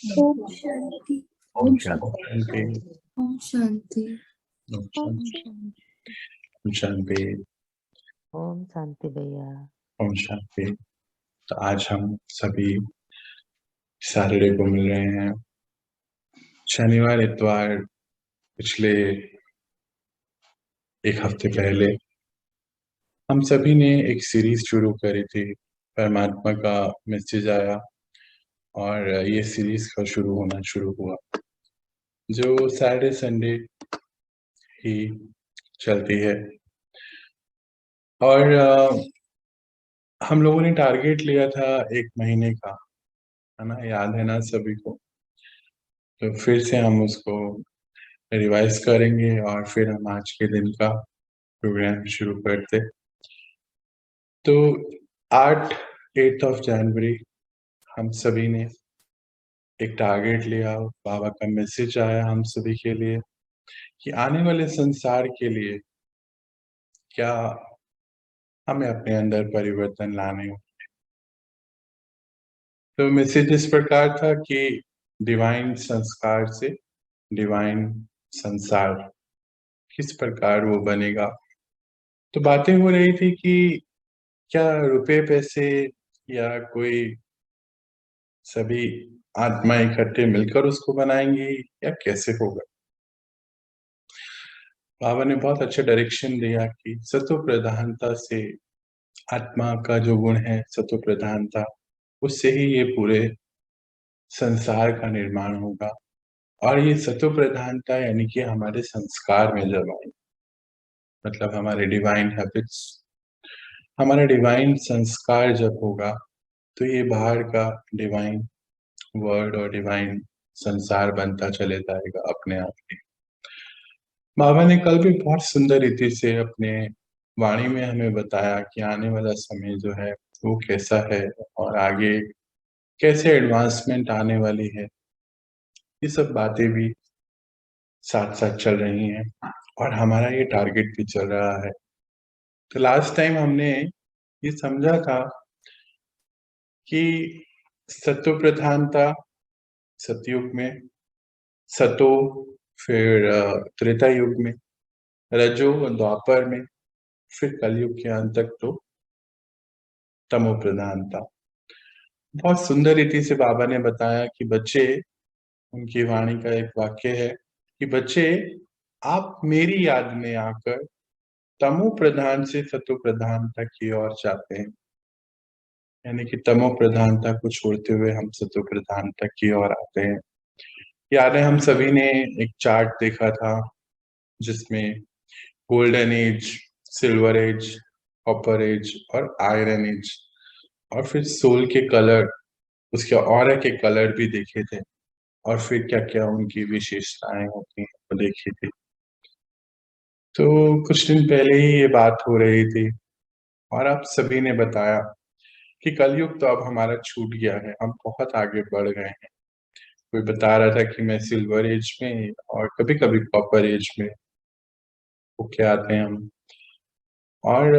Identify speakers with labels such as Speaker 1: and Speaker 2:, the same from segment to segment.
Speaker 1: ओम शांति।
Speaker 2: ओम शांति।
Speaker 1: ओम शांति।
Speaker 2: ओम
Speaker 3: ओम
Speaker 2: शांति।
Speaker 3: शांति।
Speaker 2: ओम शांति।
Speaker 3: ओम शांति भैया।
Speaker 2: ओम शांति। तो आज हम सभी सैटरडे को मिल रहे हैं। शनिवार इतवार पिछले एक हफ्ते पहले हम सभी ने एक सीरीज शुरू करी थी। परमात्मा का मैसेज आया और ये सीरीज का शुरू हुआ जो सैटरडे संडे ही चलती है। और हम लोगों ने टारगेट लिया था 1 महीने का, है ना, याद है ना सभी को। तो फिर से हम उसको रिवाइज करेंगे और फिर हम आज के दिन का प्रोग्राम शुरू करते। तो 8 जनवरी हम सभी ने एक टारगेट लिया। बाबा का मैसेज आया हम सभी के लिए कि आने वाले संसार के लिए क्या हमें अपने अंदर परिवर्तन लाने हो। तो मैसेज इस प्रकार था कि डिवाइन संस्कार से डिवाइन संसार किस प्रकार वो बनेगा। तो बातें हो रही थी कि क्या रुपए पैसे या कोई सभी आत्मा इकट्ठे मिलकर उसको बनाएंगी या कैसे होगा। बाबा ने बहुत अच्छा डायरेक्शन दिया कि सत्व प्रधानता से आत्मा का जो गुण है सत्व प्रधानता, उससे ही ये पूरे संसार का निर्माण होगा। और ये सत्व प्रधानता यानी कि हमारे संस्कार में जब आए, मतलब हमारे डिवाइन हैबिट्स, हमारा डिवाइन संस्कार जब होगा तो ये बाहर का डिवाइन वर्ड और डिवाइन संसार बनता चले जाएगा अपने आप ही। बाबा ने कल भी बहुत सुंदर रीति से अपने वाणी में हमें बताया कि आने वाला समय जो है वो कैसा है और आगे कैसे एडवांसमेंट आने वाली है। ये सब बातें भी साथ साथ चल रही हैं और हमारा ये टारगेट भी चल रहा है। तो लास्ट टाइम हमने ये समझा था कि सत्व प्रधानता सतयुग में, सतो फिर त्रेता युग में, रजो द्वापर में, फिर कलयुग के अंत तक तो तमो प्रधानता। बहुत सुंदर रीति से बाबा ने बताया कि बच्चे, उनकी वाणी का एक वाक्य है कि बच्चे आप मेरी याद में आकर तमो प्रधान से सतो प्रधानता की ओर जाते हैं, यानी कि तमो प्रधानता को छोड़ते हुए हम सतो प्रधानता की ओर आते हैं। याद है हम सभी ने एक चार्ट देखा था जिसमें golden age, silver age, copper age और आयरन एज, और फिर सोल के कलर, उसके ऑरा के कलर भी देखे थे और फिर क्या क्या उनकी विशेषताएं होती हैं वो देखी थी। तो कुछ दिन पहले ही ये बात हो रही थी और आप सभी ने बताया कि कलयुग तो अब हमारा छूट गया है, हम बहुत आगे बढ़ गए हैं। कोई बता रहा था कि मैं सिल्वर एज में और कभी कभी कॉपर एज में होके आते हैं हम। और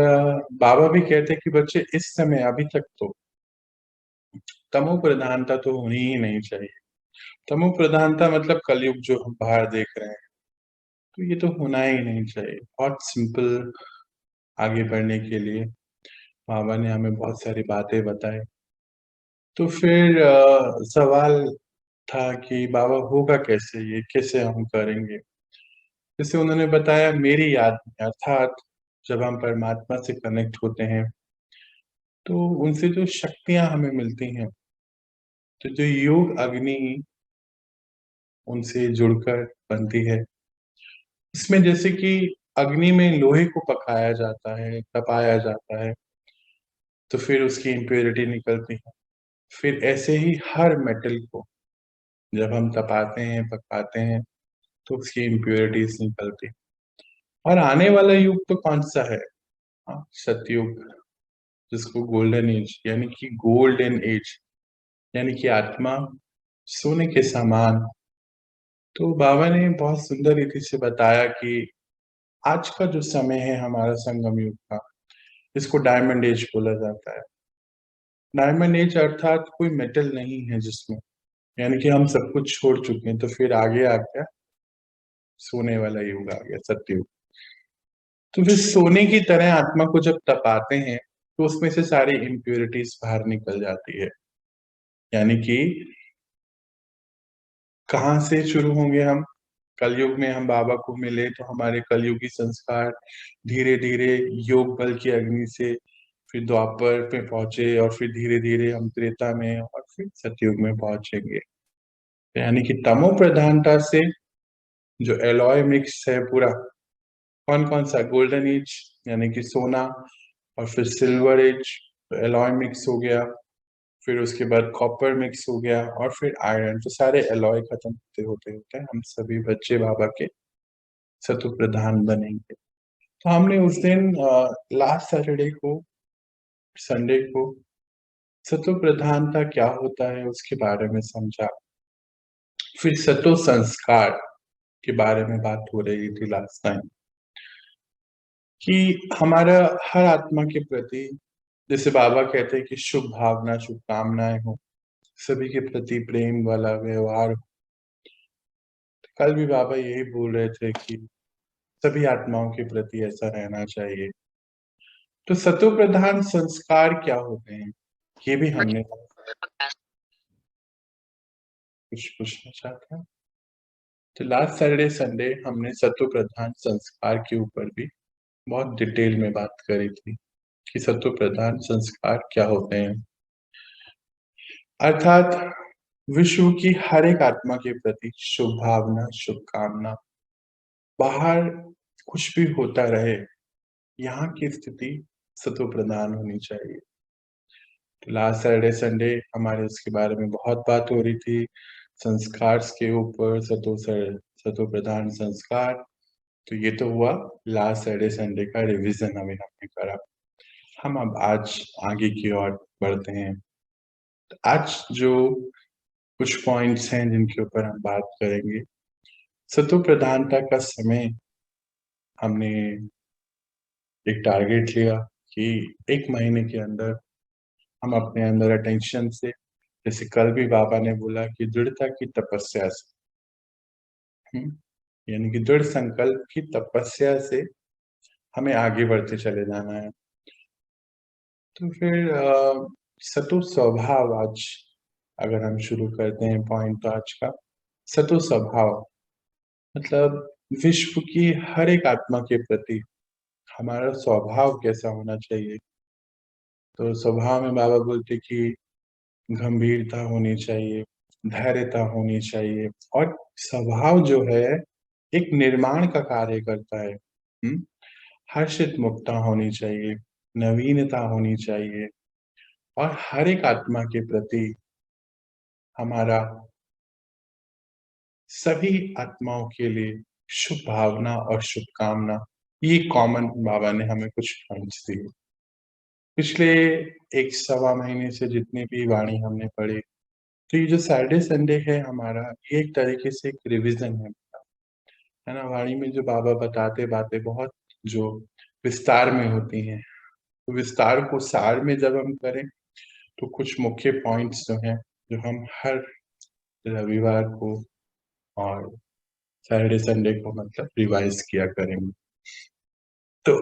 Speaker 2: बाबा भी कहते हैं कि बच्चे इस समय अभी तक तो तमो प्रधानता तो होनी ही नहीं चाहिए। तमो प्रधानता मतलब कलयुग जो हम बाहर देख रहे हैं, तो ये तो होना ही नहीं चाहिए। बहुत सिंपल आगे बढ़ने के लिए बाबा ने हमें बहुत सारी बातें बताई। तो फिर सवाल था कि बाबा होगा कैसे, ये कैसे हम करेंगे। जैसे उन्होंने बताया मेरी याद में, अर्थात जब हम परमात्मा से कनेक्ट होते हैं तो उनसे जो शक्तियां हमें मिलती हैं, तो जो योग अग्नि उनसे जुड़कर बनती है, इसमें जैसे कि अग्नि में लोहे को पकाया जाता है, तपाया जाता है, तो फिर उसकी इम्प्योरिटी निकलती है। फिर ऐसे ही हर मेटल को जब हम तपाते हैं, पकाते हैं, तो उसकी इम्प्योरिटीज निकलती है। और आने वाला युग तो कौन सा है? हाँ, सतयुग, जिसको गोल्डन एज यानी कि गोल्डन एज यानी कि आत्मा सोने के समान। तो बाबा ने बहुत सुंदर रीति से बताया कि आज का जो समय है हमारा संगम युग का, इसको डायमंड एज बोला जाता है। डायमंड एज अर्थात कोई मेटल नहीं है जिसमें, यानी कि हम सब कुछ छोड़ चुके हैं, तो फिर आगे आ गया सोने वाला युग, आ गया सत्युग। तो फिर सोने की तरह आत्मा को जब तपाते हैं तो उसमें से सारी इम्प्योरिटीज बाहर निकल जाती है। यानी कि कहाँ से शुरू होंगे हम? कलयुग में हम बाबा को मिले तो हमारे कलयुगी संस्कार धीरे धीरे योग बल की अग्नि से फिर द्वापर पे पहुंचे, और फिर धीरे धीरे हम त्रेता में और फिर सतयुग में पहुंचेंगे। यानी कि तमो प्रधानता से जो एलॉय मिक्स है पूरा, कौन कौन सा? गोल्डन एज यानी कि सोना, और फिर सिल्वर एज तो एलॉय मिक्स हो गया, फिर उसके बाद कॉपर मिक्स हो गया, और फिर आयरन। तो सारे एलॉय खत्म होते होते होते हम सभी बच्चे बाबा के सतु प्रधान बनेंगे। तो हमने उस दिन लास्ट सैटरडे को, संडे को, सतो प्रधानता क्या होता है उसके बारे में समझा। फिर सतो संस्कार के बारे में बात हो रही थी लास्ट टाइम, कि हमारा हर आत्मा के प्रति, जैसे बाबा कहते हैं कि शुभ भावना, शुभकामनाएं हो, सभी के प्रति प्रेम वाला व्यवहार हो। कल भी बाबा यही बोल रहे थे कि सभी आत्माओं के प्रति ऐसा रहना चाहिए। तो सतो प्रधान संस्कार क्या होते हैं ये भी हमने कुछ पूछना चाहता है। तो लास्ट सैटरडे संडे हमने सत्व प्रधान संस्कार के ऊपर भी बहुत डिटेल में बात करी थी कि सत्व प्रधान संस्कार क्या होते हैं। अर्थात विश्व की हर एक आत्मा के प्रति शुभ भावना, शुभकामना, बाहर कुछ भी होता रहे, यहाँ की स्थिति सत्व प्रधान होनी चाहिए। तो लास्ट सैटरडे संडे हमारे उसके बारे में बहुत बात हो रही थी, संस्कार के ऊपर, सत्व प्रधान संस्कार। तो ये तो हुआ लास्ट सैटरडे संडे का रिवीजन अभी हमने करा। हम अब आज आगे की ओर बढ़ते हैं। तो आज जो कुछ पॉइंट्स हैं जिनके ऊपर हम बात करेंगे। सत्व प्रधानता का समय हमने एक टारगेट लिया कि 1 महीने के अंदर हम अपने अंदर अटेंशन से, जैसे कल भी बाबा ने बोला कि दृढ़ता की तपस्या से, यानी कि दृढ़ संकल्प की तपस्या से हमें आगे बढ़ते चले जाना है। तो फिर सतो स्वभाव, आज अगर हम शुरू करते हैं पॉइंट तो आज का सतो स्वभाव मतलब विश्व की हर एक आत्मा के प्रति हमारा स्वभाव कैसा होना चाहिए। तो स्वभाव में बाबा बोलते कि गंभीरता होनी चाहिए, धैर्यता होनी चाहिए, और स्वभाव जो है एक निर्माण का कार्य करता है। हर्षित मुक्ता होनी चाहिए, नवीनता होनी चाहिए, और हर एक आत्मा के प्रति हमारा सभी आत्माओं के लिए शुभ भावना और शुभकामना, ये कॉमन बाबा ने हमें कुछ पॉइंट्स दिए। पिछले 1 सवा महीने से जितनी भी वाणी हमने पढ़ी, तो ये जो सैटरडे संडे है हमारा, ये एक तरीके से एक रिवीजन है ना। वाणी में जो बाबा बताते बातें बहुत जो विस्तार में होती हैं, तो विस्तार को सार में जब हम करें तो कुछ मुख्य पॉइंट्स जो हैं, जो हम हर रविवार को और सैटरडे संडे को मतलब रिवाइज किया करेंगे। तो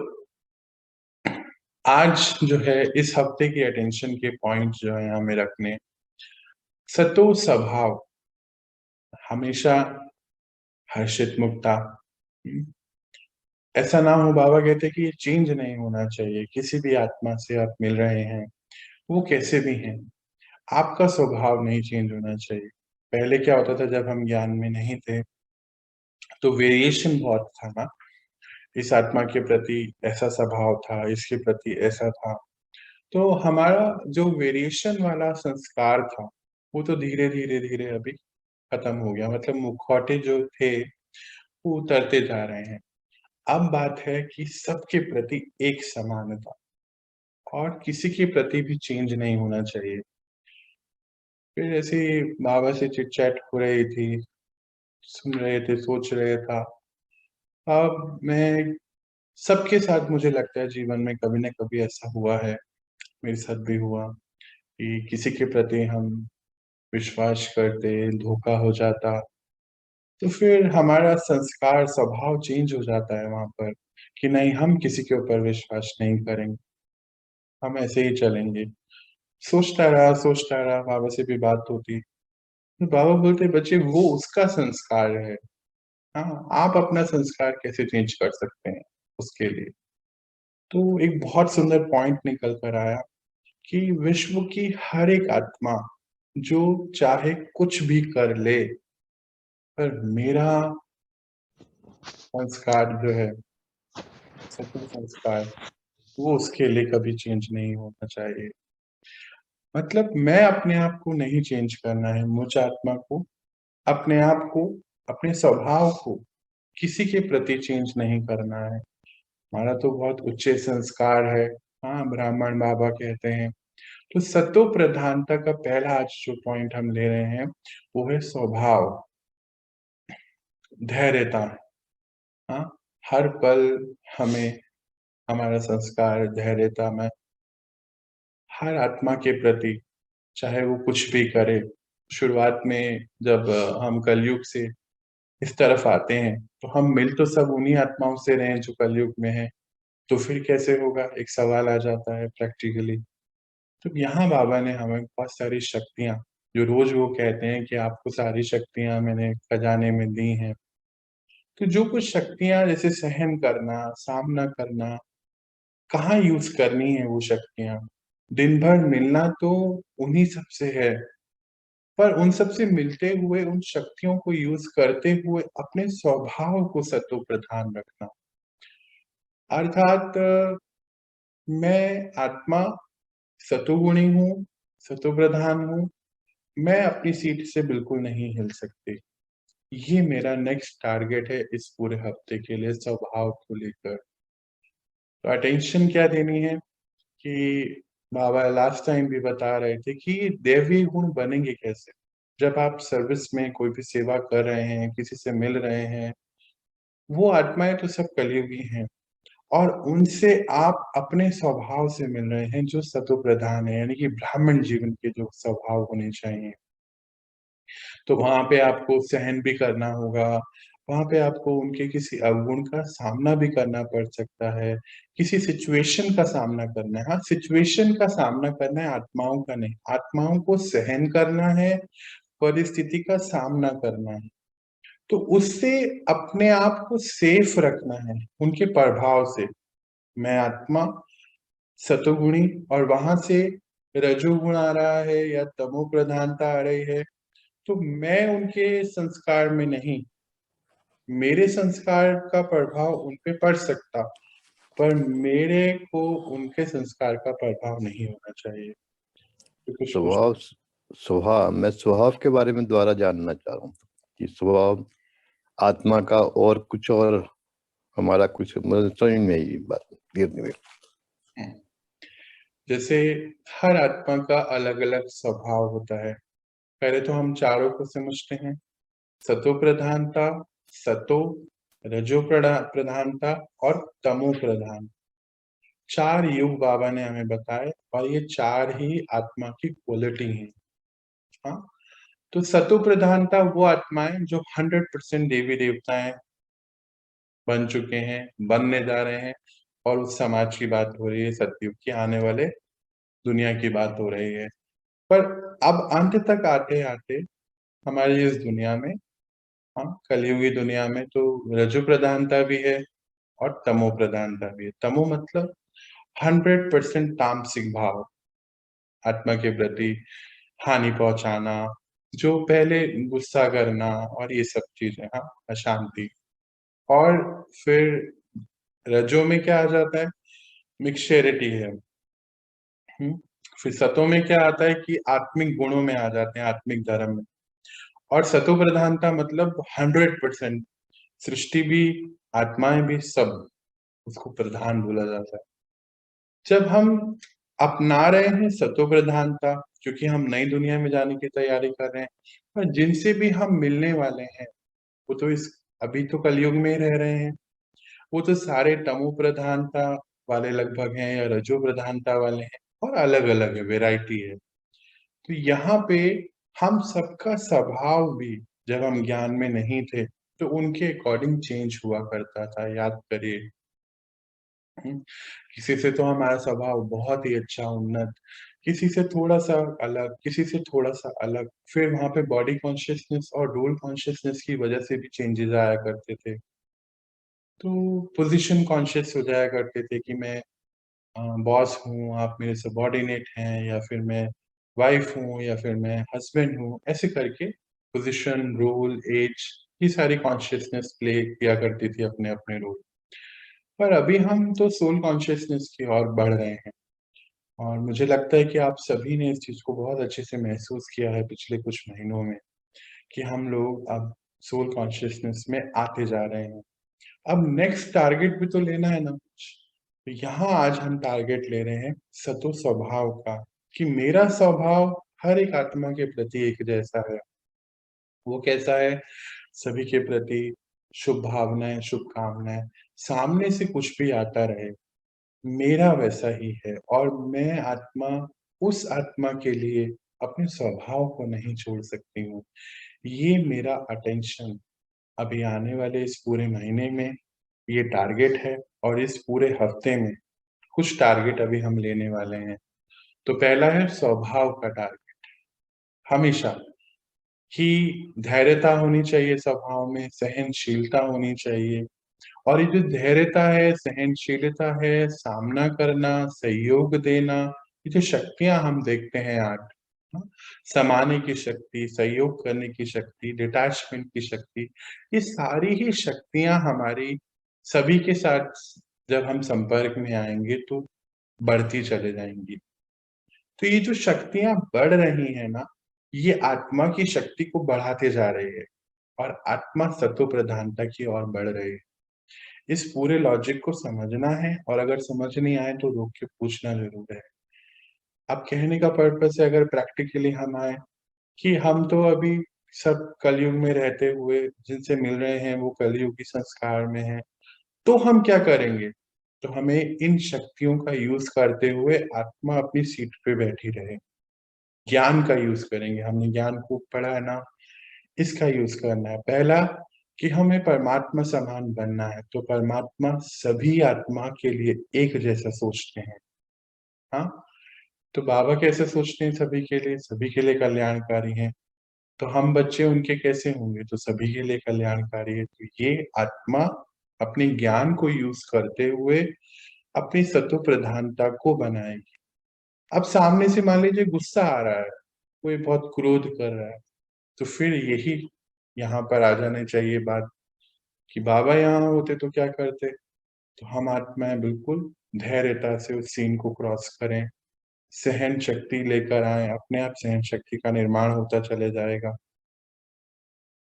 Speaker 2: आज जो है इस हफ्ते की अटेंशन के पॉइंट जो है हमें रखने, सतो स्वभाव हमेशा हर्षित मुक्ता। ऐसा ना हो, बाबा कहते कि ये चेंज नहीं होना चाहिए। किसी भी आत्मा से आप मिल रहे हैं, वो कैसे भी हैं, आपका स्वभाव नहीं चेंज होना चाहिए। पहले क्या होता था जब हम ज्ञान में नहीं थे, तो वेरिएशन बहुत था ना, इस आत्मा के प्रति ऐसा स्वभाव था, इसके प्रति ऐसा था। तो हमारा जो वेरिएशन वाला संस्कार था वो तो धीरे धीरे धीरे अभी खत्म हो गया, मतलब मुखौटे जो थे वो उतरते जा रहे हैं। अब बात है कि सबके प्रति एक समानता, और किसी के प्रति भी चेंज नहीं होना चाहिए। फिर ऐसे ही बाबा से चिट चैट हो रही थी, सुन रहे थे, सोच रहे था। अब मैं सबके साथ, मुझे लगता है जीवन में कभी ना कभी ऐसा हुआ है, मेरे साथ भी हुआ कि किसी के प्रति हम विश्वास करते, धोखा हो जाता, तो फिर हमारा संस्कार स्वभाव चेंज हो जाता है वहाँ पर कि नहीं, हम किसी के ऊपर विश्वास नहीं करेंगे, हम ऐसे ही चलेंगे। सोचता रहा, बाबा से भी बात होती। तो बाबा बोलते, बच्चे वो उसका संस्कार है। हाँ, आप अपना संस्कार कैसे चेंज कर सकते हैं उसके लिए? तो एक बहुत सुंदर पॉइंट निकल कर आया कि विश्व की हर एक आत्मा जो चाहे कुछ भी कर ले, पर मेरा संस्कार जो है, सत्य संस्कार, वो उसके लिए कभी चेंज नहीं होना चाहिए। मतलब मैं अपने आप को नहीं चेंज करना है, मुझ आत्मा को, अपने आप को, अपने स्वभाव को किसी के प्रति चेंज नहीं करना है। हमारा तो बहुत उच्च संस्कार है। हाँ, ब्राह्मण बाबा कहते हैं। तो सतो प्रधानता का पहला आज जो पॉइंट हम ले रहे हैं वो है स्वभाव, धैर्यता। हाँ, हर पल हमें हमारा संस्कार धैर्यता में हर आत्मा के प्रति, चाहे वो कुछ भी करे। शुरुआत में जब हम कलयुग से इस तरफ आते हैं तो हम मिल तो सब उन्हीं आत्माओं से रहे हैं जो कलयुग में है, तो फिर कैसे होगा, एक सवाल आ जाता है प्रैक्टिकली। तो यहाँ बाबा ने हमें बहुत सारी शक्तियां, जो रोज वो कहते हैं कि आपको सारी शक्तियां मैंने खजाने में दी हैं, तो जो कुछ शक्तियां जैसे सहन करना, सामना करना, कहाँ यूज करनी है वो शक्तियां? दिन भर मिलना तो उन्हीं सब से है, पर उन सब से मिलते हुए उन शक्तियों को यूज करते हुए अपने स्वभाव को सतो प्रधान रखना। अर्थात मैं आत्मा सतोगुणी हूँ, सतो प्रधान हूँ, मैं अपनी सीट से बिल्कुल नहीं हिल सकती। ये मेरा नेक्स्ट टारगेट है इस पूरे हफ्ते के लिए स्वभाव को लेकर। तो अटेंशन क्या देनी है कि बाबा लास्ट टाइम भी बता रहे थे कि दैवी गुण बनेंगे कैसे? जब आप सर्विस में कोई भी सेवा कर रहे हैं, किसी से मिल रहे हैं, वो आत्माएं तो सब कलयुगी हैं और उनसे आप अपने स्वभाव से मिल रहे हैं जो सतो प्रधान है, यानी कि ब्राह्मण जीवन के जो स्वभाव होने चाहिए। तो वहां पे आपको सहन भी करना होगा, वहां पे आपको उनके किसी अवगुण का सामना भी करना पड़ सकता है, किसी सिचुएशन का सामना करना है। हाँ, सिचुएशन का सामना करना है, आत्माओं का नहीं। आत्माओं को सहन करना है, परिस्थिति का सामना करना है। तो उससे अपने आप को सेफ रखना है उनके प्रभाव से। मैं आत्मा सतोगुणी और वहां से रजोगुण आ रहा है या तमो प्रधानता आ रही है, तो मैं उनके संस्कार में नहीं, मेरे संस्कार का प्रभाव उन पे पड़ सकता, पर मेरे को उनके संस्कार का प्रभाव नहीं होना चाहिए। तो कुछ कुछ
Speaker 4: स्वभाव स्वभाव मैं स्वभाव के बारे में दोबारा जानना चाह रहा हूँ कि स्वभाव आत्मा का और कुछ, और हमारा कुछ, मतलब समझ में ये बात क्लियर नहीं हुई।
Speaker 2: जैसे हर आत्मा का अलग अलग स्वभाव होता है। पहले तो हम चारों को समझते हैं, सतो प्रधानता, सतो, रजो प्रधानता और तमो प्रधान। चार युग बाबा ने हमें बताए और ये चार ही आत्मा की क्वालिटी है। हाँ, तो सतो प्रधानता वो आत्माएं जो 100% देवी देवताएं बन चुके हैं, बनने जा रहे हैं, और उस समाज की बात हो रही है, सतयुग की आने वाले दुनिया की बात हो रही है। पर अब अंत तक आते आते हमारी इस दुनिया में, हाँ, कलयुगी दुनिया में तो रजो प्रधानता भी है और तमो प्रधानता भी है। तमो मतलब 100% तामसिक भाव, आत्मा के प्रति हानि पहुंचाना, जो पहले गुस्सा करना और ये सब चीजें, हाँ, अशांति। और फिर रजो में क्या आ जाता है, मिक्सचरिटी है। फिर सतो में क्या आता है कि आत्मिक गुणों में आ जाते हैं, आत्मिक धर्म में। और सतो प्रधानता मतलब 100%, सृष्टि भी, आत्माएं भी, सब उसको प्रधान बोला जाता है। जब हम अपना रहे हैं सतो प्रधानता, क्योंकि हम नई दुनिया में जाने की तैयारी कर रहे हैं, और जिनसे भी हम मिलने वाले हैं वो तो इस अभी तो कलयुग में ही रह रहे हैं, वो तो सारे तमो प्रधानता वाले लगभग हैं या रजो प्रधानता वाले हैं, और अलग अलग है, वेराइटी है। तो यहाँ पे हम सबका स्वभाव भी जब हम ज्ञान में नहीं थे तो उनके अकॉर्डिंग चेंज हुआ करता था। याद करिए, किसी से तो हमारा स्वभाव बहुत ही अच्छा उन्नत, किसी से थोड़ा-सा अलग, किसी से थोड़ा-सा अलग, फिर वहाँ पे बॉडी कॉन्शियसनेस और रोल कॉन्शियसनेस की वजह से भी चेंजेज़ आया करते थे। तो पोज़ीशन कॉन्शियस हो जाया करते थे कि मैं बॉस हूँ, आप मेरे सबॉर्डिनेट हैं, या फिर मैं वाइफ़ हूँ, या फिर मैं हस्बैंड हूँ, ऐसे करके पोज़ीशन, रोल, ऐज, ये सारी कॉन्शियसनेस प्ले किया करती थी अपने-अपने रोल। पर अभी हम तो सोल कॉन्शियसनेस की ओर बढ़ रहे हैं, और मुझे लगता है कि आप सभी ने इस चीज़ को बहुत अच्छे से महसूस किया है पिछले कुछ महीनों में, कि हम लोग अब सोल कॉन्शियसनेस में आते जा रहे हैं। अब नेक्स्ट टारगेट भी तो लेना है ना कुछ। तो यहाँ आज हम टारगेट ले रहे हैं सतो स्वभाव का, कि मेरा स्वभाव हर एक आत्मा के प्रति एक जैसा है। वो कैसा है? सभी के प्रति शुभ भावनाएँ, शुभकामनाएँ, सामने से कुछ भी आता रहे, मेरा वैसा ही है, और मैं आत्मा उस आत्मा के लिए अपने स्वभाव को नहीं छोड़ सकती हूँ। ये मेरा अटेंशन अभी आने वाले इस पूरे महीने में ये टारगेट है, और इस पूरे हफ्ते में कुछ टारगेट अभी हम लेने वाले हैं। तो पहला है स्वभाव का टारगेट, हमेशा कि धैर्यता होनी चाहिए स्वभाव में, सहनशीलता होनी चाहिए, और ये जो धैर्यता है, सहनशीलता है, सामना करना, सहयोग देना, ये जो शक्तियाँ हम देखते हैं 8, हाँ? समाने की शक्ति, सहयोग करने की शक्ति, डिटैचमेंट की शक्ति, ये सारी ही शक्तियाँ हमारी सभी के साथ जब हम संपर्क में आएँगे तो बढ़ती चले जाएँगी। तो ये जो शक्तियाँ बढ़ रही हैं ना, ये आत्मा की शक्ति को बढ़ाते जा रही है, और आत्मा सत्व प्रधानता की ओर बढ़ रही है। इस पूरे लॉजिक को समझना है, और अगर समझ नहीं आए तो रोक के पूछना ज़रूर है। अब कहने का पर्पस है, अगर प्रैक्टिकली हम आएँ, कि हम तो अभी सब कलयुग में रहते हुए जिनसे मिल रहे हैं वो कलयुगी संस्कार में हैं, तो हम क्या करेंगे? तो हमें इन शक्तियों का यूज़ करते हुए आत्मा अपनी सीट पे बैठी रहे। ज्ञान का यूज़ करेंगे, हमने ज्ञान खूब पढ़ा है ना, इसका यूज़ करना है। पहला, कि हमें परमात्मा समान बनना है, तो परमात्मा सभी आत्मा के लिए एक जैसा सोचते हैं, हाँ? तो बाबा कैसे सोचते हैं सभी के लिए? सभी के लिए कल्याणकारी हैं। तो हम बच्चे उनके कैसे होंगे? तो सभी के लिए कल्याणकारी है। तो ये आत्मा अपने ज्ञान को यूज़ करते हुए अपनी सत्व प्रधानता को बनाएगी। अब सामने से मान लीजिए गुस्सा आ रहा है, कोई बहुत क्रोध कर रहा है, तो फिर यही यहाँ पर आ जानी चाहिए बात, कि बाबा यहाँ होते तो क्या करते? तो हम आत्माएँ बिल्कुल धैर्यता से उस सीन को क्रॉस करें, सहन शक्ति लेकर आएँ, अपने आप सहन शक्ति का निर्माण होता चले जाएगा।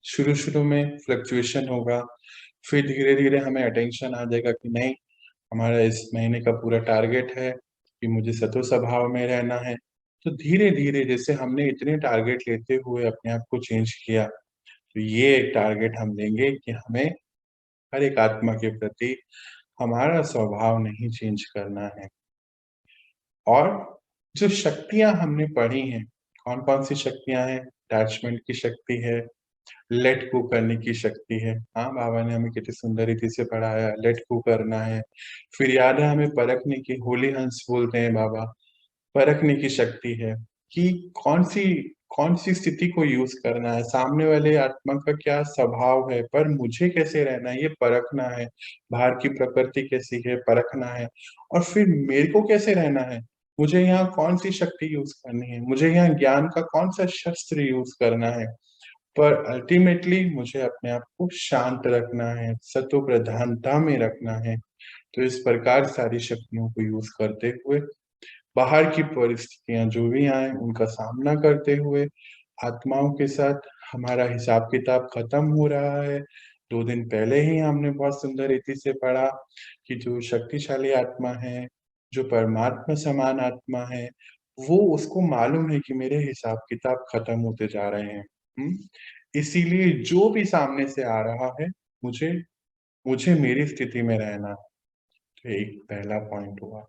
Speaker 2: शुरू-शुरू में फ्लक्चुएशन होगा, फिर धीरे-धीरे हमें अटेंशन आ जाएगा कि नहीं, हमारा इस महीने का पूरा टारगेट है कि मुझे सतो स्वभाव में रहना है। तो धीरे-धीरे जैसे हमने इतने टारगेट लेते हुए अपने आप को चेंज किया, तो ये एक टारगेट हम लेंगे कि हमें हर एक आत्मा के प्रति हमारा स्वभाव नहीं चेंज करना है। और जो शक्तियाँ हमने पढ़ी हैं, कौन-कौन सी शक्तियाँ हैं? अटैचमेंट की शक्ति है, लेट गो करने की शक्ति है। हाँ, बाबा ने हमें कितनी सुंदर रीति से पढ़ाया, लेट गो करना है। फिर याद है हमें परखने की, होली हंस बोलते हैं बाबा, परखने की शक्ति है, कि कौन-सी स्थिति को यूज़ करना है, सामने वाले आत्मा का क्या स्वभाव है, पर मुझे कैसे रहना है, ये परखना है। बाहर की प्रकृति कैसी है, परखना है, और फिर मेरे को कैसे रहना है, मुझे यहाँ कौन-सी शक्ति यूज़ करनी है, मुझे यहाँ ज्ञान का कौन-सा शस्त्र यूज़ करना है। पर अल्टीमेटली मुझे अपने आप को शांत रखना है, सत्व प्रधानता में रखना है। तो इस प्रकार सारी शक्तियों को यूज़ करते हुए, बाहर की परिस्थितियाँ जो भी आएँ, उनका सामना करते हुए, आत्माओं के साथ हमारा हिसाब-किताब खत्म हो रहा है। 2 दिन पहले ही हमने बहुत सुंदर रीति से पढ़ा कि जो शक्तिशाली आत्मा है, जो परमात्मा समान आत्मा है, वो उसको मालूम है कि मेरे हिसाब-किताब खत्म होते जा रहे हैं। हुँ? इसीलिए जो भी सामने से आ रहा है, मुझे मुझे मेरी स्थिति में रहना है। तो एक पहला पॉइंट हुआ।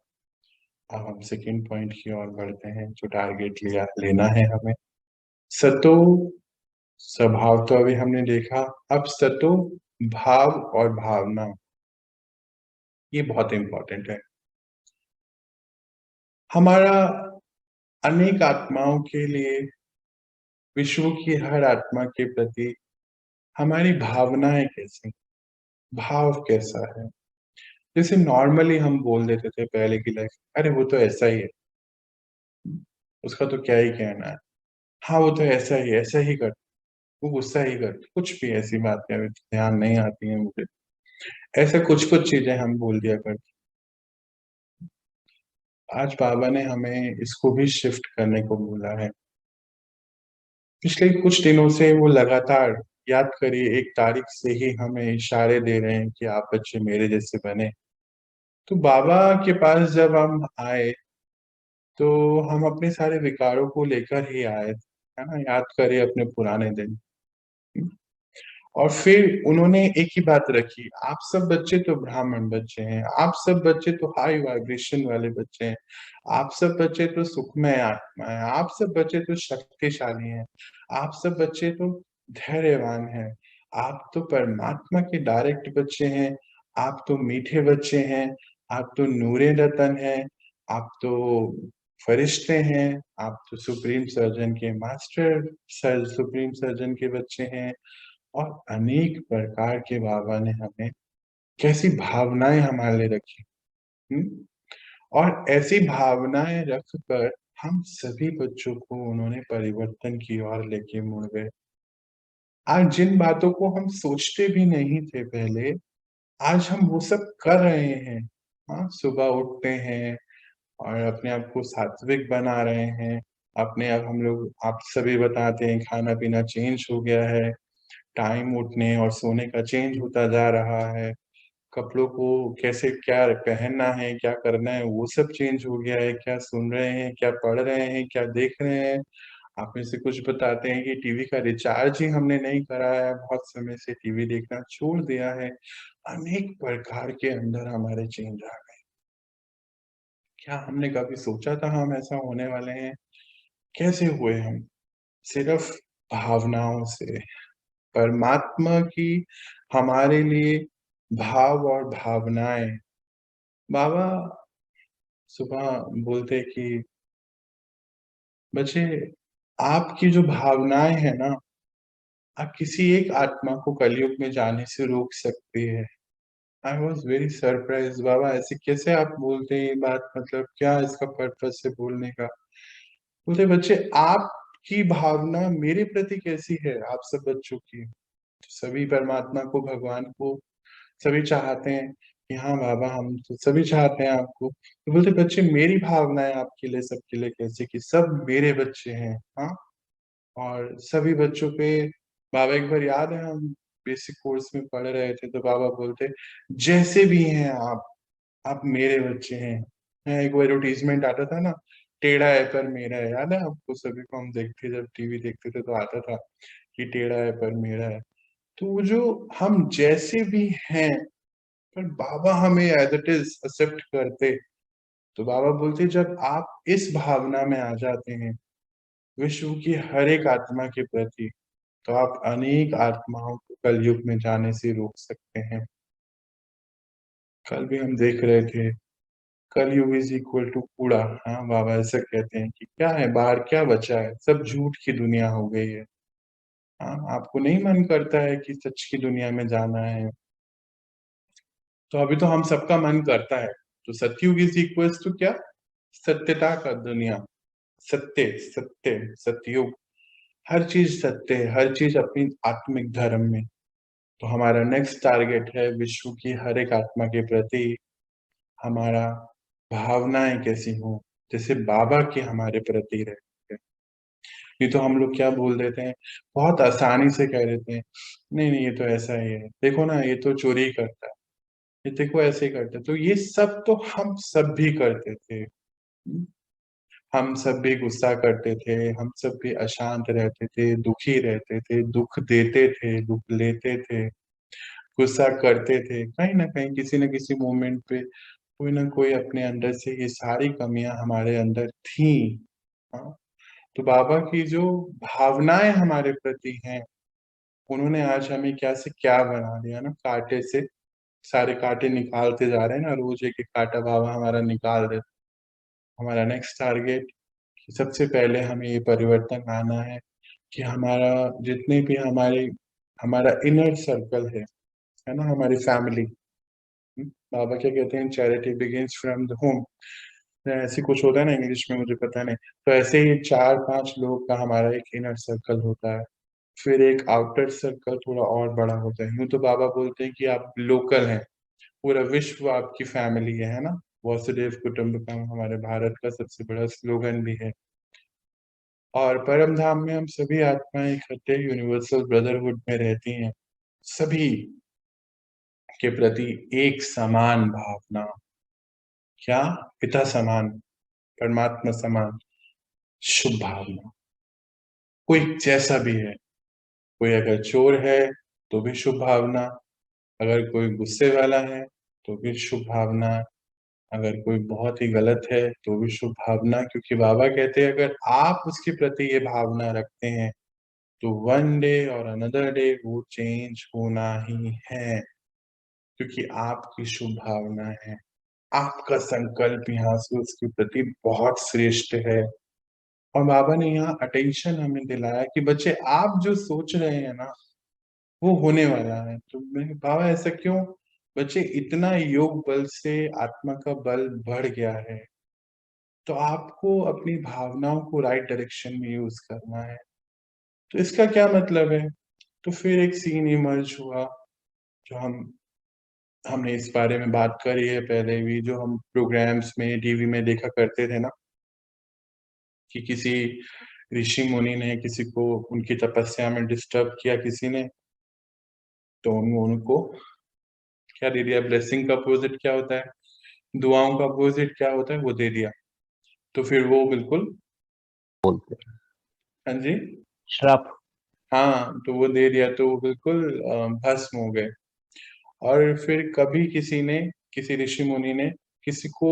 Speaker 2: अब हम सेकंड पॉइंट की ओर बढ़ते हैं, जो टारगेट लेना है हमें। सतो स्वभाव तो अभी हमने देखा, अब सतो भाव और भावना, ये बहुत इंपॉर्टेंट है। हमारा अनेक आत्माओं के लिए, विश्व की हर आत्मा के प्रति हमारी भावनाएं कैसी, भाव कैसा है। जैसे नॉर्मली हम बोल देते थे पहले की लाइफ, अरे वो तो ऐसा ही है, उसका तो क्या ही कहना है, हाँ वो तो ऐसा ही ऐसा ही कर, वो गुस्सा ही कर, कुछ भी ऐसी बातें अभी ध्यान नहीं आती हैं मुझे। ऐसे कुछ कुछ चीजें हम बोल दिया करते। आज बाबा ने हमें इसको भी शिफ्ट करने को बोला है। पिछले कुछ दिनों से वो लगातार, याद करिए, 1 तारीख से ही हमें इशारे दे रहे हैं कि आप बच्चे मेरे जैसे बने। तो बाबा के पास जब हम आए तो हम अपने सारे विकारों को लेकर ही आए थे, है ना। याद करिए अपने पुराने दिन। और फिर उन्होंने एक ही बात रखी, आप सब बच्चे तो ब्राह्मण बच्चे हैं, आप सब बच्चे तो हाई वाइब्रेशन वाले बच्चे हैं, आप सब बच्चे तो सुखमय आत्मा है, आप सब बच्चे तो शक्तिशाली हैं, आप सब बच्चे तो धैर्यवान हैं, आप तो परमात्मा के डायरेक्ट बच्चे हैं, आप तो मीठे बच्चे हैं, आप तो नूरे रतन हैं, आप तो फरिश्ते हैं, आप तो सुप्रीम सर्जन के सुप्रीम सर्जन के बच्चे हैं। और अनेक प्रकार के बाबा ने हमें कैसी भावनाएं हमारे लिए रखी। और ऐसी भावनाएं रख कर हम सभी बच्चों को उन्होंने परिवर्तन की ओर लेके मुड़ गए। आज जिन बातों को हम सोचते भी नहीं थे पहले, आज हम वो सब कर रहे हैं। हाँ, सुबह उठते हैं और अपने आप को सात्विक बना रहे हैं। अपने आप हम लोग, आप सभी बताते हैं, खाना पीना चेंज हो गया है, टाइम उठने और सोने का चेंज होता जा रहा है, कपड़ों को कैसे क्या पहनना है, क्या करना है, वो सब चेंज हो गया है। क्या सुन रहे हैं, क्या पढ़ रहे हैं, क्या देख रहे हैं। आप में से कुछ बताते हैं कि टीवी का रिचार्ज ही हमने नहीं कराया है, बहुत समय से टीवी देखना छोड़ दिया है। अनेक प्रकार के अंदर हमारे चेंज आ गए। क्या हमने कभी सोचा था हम ऐसा होने वाले हैं? कैसे हुए हम? सिर्फ भावनाओं से। परमात्मा की हमारे लिए भाव और भावनाएं। बाबा सुबह बोलते कि बच्चे, आपकी जो भावनाएं हैं ना, आप किसी एक आत्मा को कलयुग में जाने से रोक सकती है। आई वॉज वेरी सरप्राइज, बाबा ऐसे कैसे आप बोलते हैं ये बात, मतलब क्या इसका पर्पस है बोलने का। बोलते बच्चे, आपकी भावना मेरे प्रति कैसी है, आप सब बच्चों की। सभी परमात्मा को, भगवान को सभी चाहते हैं कि हाँ बाबा, हम तो सभी चाहते हैं आपको। तो बोलते बच्चे, मेरी भावनाएं आपके लिए, सबके लिए कैसे, कि सब मेरे बच्चे हैं। हाँ, और सभी बच्चों पे बाबा, एक बार याद है हम बेसिक कोर्स में पढ़ रहे थे तो बाबा बोलते, जैसे भी हैं आप मेरे बच्चे हैं। एक वो एडवर्टीजमेंट आता था ना, टेढ़ा है पर मेरा है, याद है आपको सभी को? हम देखते, जब टीवी देखते थे तो आता था कि टेढ़ा है पर मेरा है। तो वो जो हम जैसे भी हैं, पर बाबा हमें एज इट इज एक्सेप्ट करते। तो बाबा बोलते, जब आप इस भावना में आ जाते हैं विश्व की हर एक आत्मा के प्रति, तो आप अनेक आत्माओं को कलयुग में जाने से रोक सकते हैं। कल भी हम देख रहे थे, कलयुग इज इक्वल टू कूड़ा। हाँ, बाबा ऐसा कहते हैं कि क्या है बाहर, क्या बचा है, सब झूठ की दुनिया हो गई है। हाँ, आपको नहीं मन करता है कि सच की दुनिया में जाना है? तो अभी तो हम सबका मन करता है। तो सतयुग इज इक्वल्स टू क्या? सत्यता का दुनिया। सत्य सत्य सतयुग, हर चीज सत्य है, हर चीज अपनी आत्मिक धर्म में। तो हमारा नेक्स्ट टारगेट है विश्व की हर एक आत्मा के प्रति हमारा भावनाएं कैसी हो, जैसे बाबा की हमारे प्रति रहे। ये तो हम लोग क्या बोल देते हैं, बहुत आसानी से कह देते हैं, नहीं नहीं ये तो ऐसा ही है, देखो ना ये तो चोरी करता है, ये देखो ऐसे ही करते। तो ये सब तो हम सब भी करते थे। हम सब भी गुस्सा करते थे, हम सब भी अशांत रहते थे, दुखी रहते थे, दुख देते थे, दुख लेते थे, गुस्सा करते थे। कहीं ना कहीं किसी न किसी मोमेंट पे कोई ना कोई अपने अंदर से ये सारी कमियां हमारे अंदर थी। हाँ, तो बाबा की जो भावनाएं हमारे प्रति हैं, उन्होंने आज हमें क्या से क्या बना दिया ना, कांटे से सारे कांटे निकालते जा रहे हैं ना, रोज एक एक कांटा बाबा हमारा निकाल दे। हमारा नेक्स्ट टारगेट कि सबसे पहले हमें ये परिवर्तन लाना है कि हमारा जितने भी हमारा इनर सर्कल है ना, हमारी फैमिली। बाबा क्या कहते हैं, charity begins from the home, ऐसे कुछ होता है ना इंग्लिश में, मुझे पता नहीं। तो ऐसे ही 4-5 लोग का हमारा एक इनर सर्कल होता है, फिर एक आउटर सर्कल थोड़ा और बड़ा होता है। यूं तो बाबा बोलते हैं कि आप लोकल हैं, पूरा विश्व आपकी फैमिली है ना। वसुदेव कुटुंबकम हमारे भारत का सबसे बड़ा स्लोगन भी है। और परम धाम में हम सभी आत्माएं इकट्ठे यूनिवर्सल ब्रदरहुड में रहती हैं, सभी के प्रति एक समान भावना। क्या? पिता समान, परमात्मा समान शुभ भावना। कोई जैसा भी है, कोई अगर चोर है तो भी शुभ भावना, अगर कोई गुस्से वाला है तो भी शुभ भावना, अगर कोई बहुत ही गलत है तो भी शुभ भावना। क्योंकि बाबा कहते हैं अगर आप उसके प्रति ये भावना रखते हैं तो वन डे और अनदर डे वो चेंज होना ही है, क्योंकि आपकी शुभ भावना है, आपका संकल्प यहाँ से उसके प्रति बहुत श्रेष्ठ है। और बाबा ने यहाँ अटेंशन हमें दिलाया कि बच्चे आप जो सोच रहे हैं ना वो होने वाला है। तो मैं, बाबा ऐसा क्यों? बच्चे इतना योग बल से आत्मा का बल बढ़ गया है, तो आपको अपनी भावनाओं को राइट डायरेक्शन में यूज करना है। तो इसका क्या मतलब है? तो फिर एक सीन इमर्ज हुआ, जो हमने इस बारे में बात करी है पहले भी, जो हम प्रोग्राम्स में टीवी में देखा करते थे ना, कि किसी ऋषि मुनि ने किसी को उनकी तपस्या में डिस्टर्ब किया किसी ने, तो उनको क्या दे दिया? ब्लेसिंग का अपोजिट क्या होता है? दुआओं का अपोजिट क्या होता है? वो दे दिया। तो फिर वो बिल्कुल,
Speaker 4: बोलते हैं
Speaker 2: हाँ जी,
Speaker 3: श्राप।
Speaker 2: हाँ, तो वो दे दिया तो वो बिल्कुल भस्म हो गए। और फिर कभी किसी ऋषि मुनि ने किसी को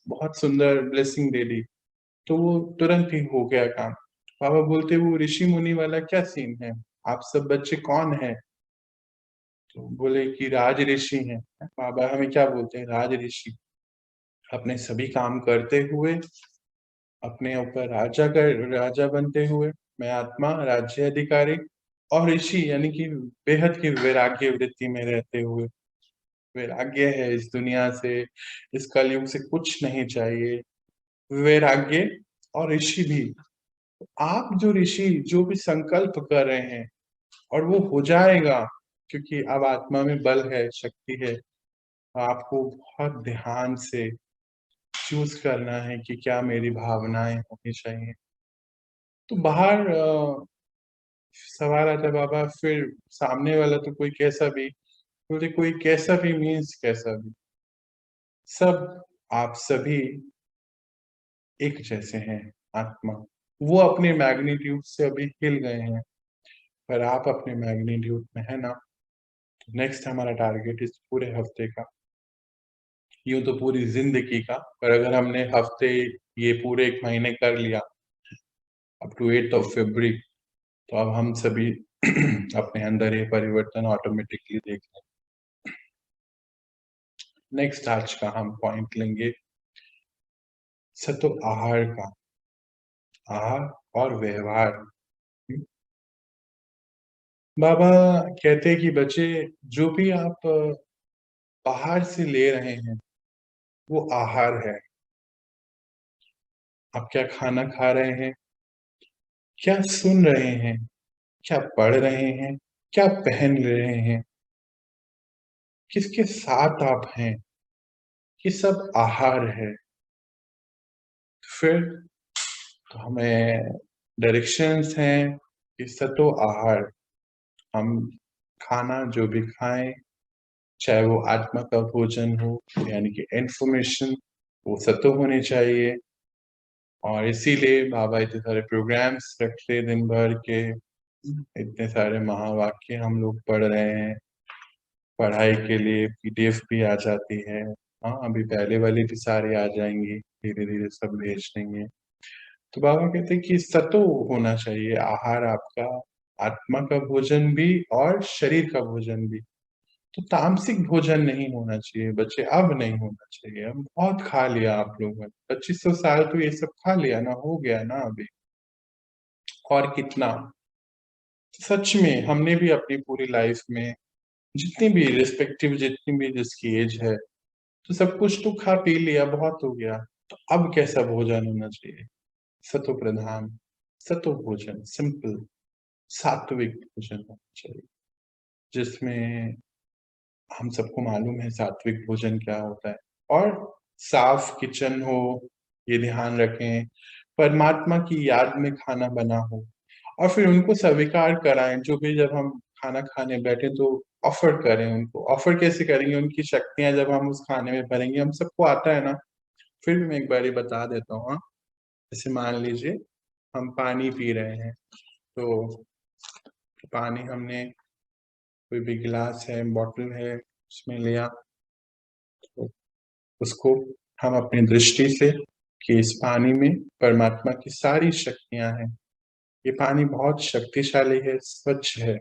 Speaker 2: बहुत सुंदर ब्लेसिंग दे दी, तो वो तुरंत ही हो गया काम। बाबा बोलते वो ऋषि मुनि वाला क्या सीन है? आप सब बच्चे कौन है? तो बोले कि राज ऋषि हैं। बाबा हमें क्या बोलते हैं? राज ऋषि। अपने सभी काम करते हुए, अपने ऊपर राजा बनते हुए, मैं आत्मा राज्य अधिकारी, और ऋषि यानी कि बेहद की वैराग्य वृत्ति में रहते हुए। वैराग्य है इस दुनिया से, इस कलयुग से कुछ नहीं चाहिए, वैराग्य। और ऋषि भी, आप जो ऋषि जो भी संकल्प कर रहे हैं, और वो हो जाएगा, क्योंकि अब आत्मा में बल है, शक्ति है। आपको बहुत ध्यान से चूज करना है कि क्या मेरी भावनाएं होनी चाहिए। तो बाहर सवाल आता है, बाबा फिर सामने वाला तो कोई कैसा भी, बोलते कोई कैसा भी मीन्स कैसा भी, सब आप सभी एक जैसे हैं। आत्मा वो अपने मैग्नीट्यूड से अभी हिल गए हैं, पर आप अपने मैग्नीट्यूड में है ना। नेक्स्ट हमारा टारगेट इस पूरे हफ्ते का, यूं तो पूरी जिंदगी का, पर अगर हमने हफ्ते ये पूरे 1 महीने कर लिया अप टू 8 फरवरी, तो अब हम सभी अपने अंदर ये परिवर्तन ऑटोमेटिकली देख लें। नेक्स्ट आज का हम पॉइंट लेंगे सतो आहार का, आहार और व्यवहार। बाबा कहते हैं कि बच्चे जो भी आप बाहर से ले रहे हैं वो आहार है। आप क्या खाना खा रहे हैं, क्या सुन रहे हैं, क्या पढ़ रहे हैं, क्या पहन रहे हैं, किसके साथ आप हैं, ये सब आहार है। फिर तो हमें डायरेक्शंस हैं कि सतो आहार, हम खाना जो भी खाएं, चाहे वो आत्मा का भोजन हो यानी कि इंफॉर्मेशन, वो सतो होनी चाहिए। और इसीलिए बाबा इतने सारे प्रोग्राम्स रखते दिन भर के, इतने सारे महावाक्य हम लोग पढ़ रहे हैं, पढ़ाई के लिए पीडीएफ भी आ जाती है। हाँ, अभी पहले वाली भी सारी आ जाएंगी, धीरे धीरे सब भेज देंगे। तो बाबा कहते हैं कि सतो होना चाहिए आहार आपका, आत्मा का भोजन भी और शरीर का भोजन भी। तो तामसिक भोजन नहीं होना चाहिए बच्चे, अब नहीं होना चाहिए। अब बहुत खा लिया आप लोगों ने, 2500 साल तो ये सब खा लिया ना, हो गया ना अभी, और कितना। सच में हमने भी अपनी पूरी लाइफ में जितनी भी रिस्पेक्टिव, जितनी भी जिसकी एज है, तो सब कुछ तो खा पी लिया, बहुत हो गया। तो अब कैसा भोजन होना चाहिए? सतो प्रधान, सतो भोजन, सिंपल सात्विक भोजन होना चाहिए, जिसमें हम सबको मालूम है सात्विक भोजन क्या होता है। और साफ किचन हो, ये ध्यान रखें, परमात्मा की याद में खाना बना हो, और फिर उनको स्वीकार कराएं। जो भी जब हम खाना खाने बैठे तो ऑफर करें उनको। ऑफर कैसे करेंगे? उनकी शक्तियां जब हम उस खाने में भरेंगे, हम सबको आता है ना, फिर भी मैं एक बारी बता देता हूँ। हाँ, जैसे मान लीजिए हम पानी पी रहे हैं, तो पानी हमने कोई भी गिलास है, बॉटल है, उसमें लिया, तो उसको हम अपनी दृष्टि से कि इस पानी में परमात्मा की सारी शक्तियां हैं, ये पानी बहुत शक्तिशाली है, स्वच्छ है।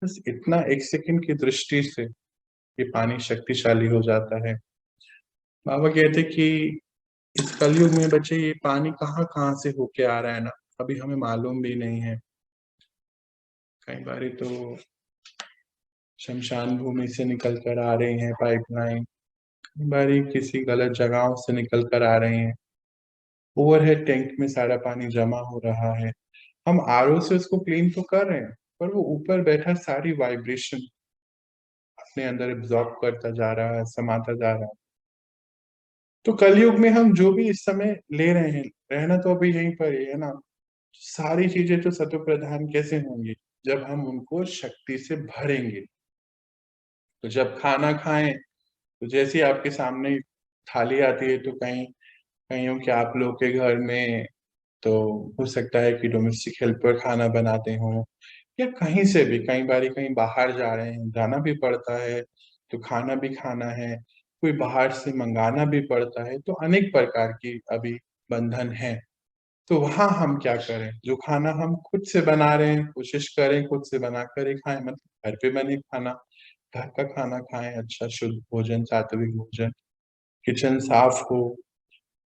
Speaker 2: बस इतना 1 सेकंड की दृष्टि से ये पानी शक्तिशाली हो जाता है। बाबा कहते कि इस कलयुग में बच्चे ये पानी कहाँ-कहाँ से होके आ रहा है ना, अभी हमें मालूम भी नहीं है। कई बारी तो शमशान भूमि से निकल कर आ रही हैं पाइपलाइन, कई बारी किसी गलत जगहों से निकल कर आ रही हैं। ओवरहेड टैंक में सारा पानी जमा हो रहा है। हम आरओ से उसको क्लीन तो कर रहे हैं, पर वो ऊपर बैठा सारी वाइब्रेशन अपने अंदर एब्जॉर्ब करता जा रहा है, समाता जा रहा है। तो कलयुग में हम जो भी इस समय ले रहे हैं, रहना तो अभी यहीं पर ही है ना। सारी चीजें तो सतो प्रधान कैसे होंगी? जब हम उनको शक्ति से भरेंगे। तो जब खाना खाएं, तो जैसे ही आपके सामने थाली आती है, तो कहीं के आप लोग के घर में तो हो सकता है कि डोमेस्टिक हेल्पर खाना बनाते हों, या कहीं से भी, कई बारी कहीं बाहर जा रहे हैं, जाना भी पड़ता है, तो खाना भी खाना है, कोई बाहर से मंगाना भी पड़ता है, तो अनेक प्रकार की अभी बंधन है। तो वहाँ हम क्या करें? जो खाना हम खुद से बना रहे हैं, कोशिश करें खुद से बनाकर ही खाएँ, मतलब घर पे बने खाना, घर का खाना खाएँ, अच्छा शुद्ध भोजन, सात्विक भोजन। किचन साफ हो,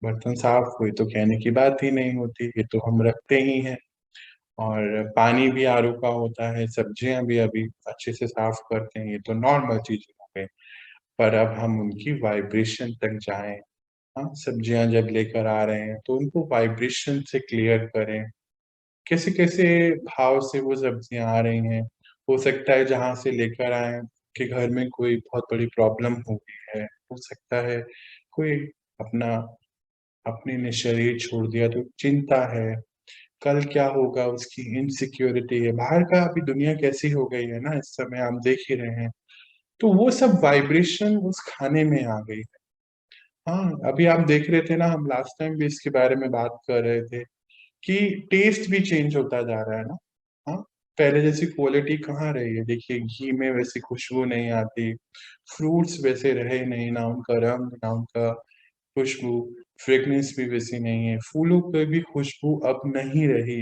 Speaker 2: बर्तन साफ हुए तो कहने की बात ही नहीं होती, ये तो हम रखते ही हैं। और पानी भी आरओ का होता है, सब्जियाँ भी अभी अच्छे से साफ करते हैं, ये तो नॉर्मल चीज़ें हो गई। पर अब हम उनकी वाइब्रेशन तक जाएँ, हाँ, सब्जियाँ जब लेकर आ रहे हैं, तो उनको वाइब्रेशन से क्लियर करें। कैसे-कैसे भाव से वो सब्जियाँ आ रही हैं, हो सकता है जहाँ से लेकर आए हैं, के घर में कोई बहुत बड़ी प्रॉब्लम हो गई है, हो सकता है कोई अपना अपने ने शरीर छोड़ दिया तो चिंता है, कल क्या होगा उसकी इनसिक्योरिटी है। बाहर का अभी दुनिया कैसी हो गई है ना, इस समय हम देख ही रहे हैं। तो वो सब वाइब्रेशन उस खाने में आ गई है। हाँ, अभी आप देख रहे थे ना, हम लास्ट टाइम भी इसके बारे में बात कर रहे थे कि टेस्ट भी चेंज होता जा रहा है ना। हाँ, पहले जैसी क्वालिटी कहाँ रही है? देखिए घी में वैसी खुशबू नहीं आती, फ्रूट्स वैसे रहे नहीं, ना उनका रंग, ना उनका खुशबू, फ्रेग्रेंस भी वैसी नहीं है, फूलों पे भी खुशबू अब नहीं रही।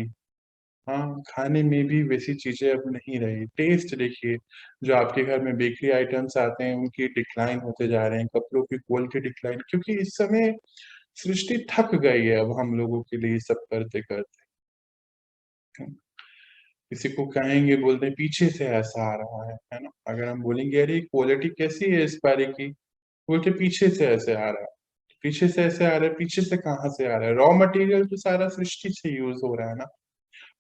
Speaker 2: हाँ, खाने में भी वैसी चीज़ें अब नहीं रही। टेस्ट देखिए, जो आपके घर में बेकरी आइटम्स आते हैं, उनकी डिक्लाइन होते जा रहे हैं, कपड़ों की क्वालिटी डिक्लाइन, क्योंकि इस समय सृष्टि थक गई है अब हम लोगों के लिए ये सब करते-करते। किसी को कहेंगे, बोलते हैं पीछे से ऐसा आ रहा है ना? अगर हम बोलेंगे अरे क्वालिटी कैसी है इस बारी की? बोलते पीछे से ऐसे आ रहा है। पीछे से ऐसे आ रहा है, पीछे से कहाँ से आ रहा है? रॉ मटेरियल तो सारा सृष्टि से यूज़ हो रहा है ना,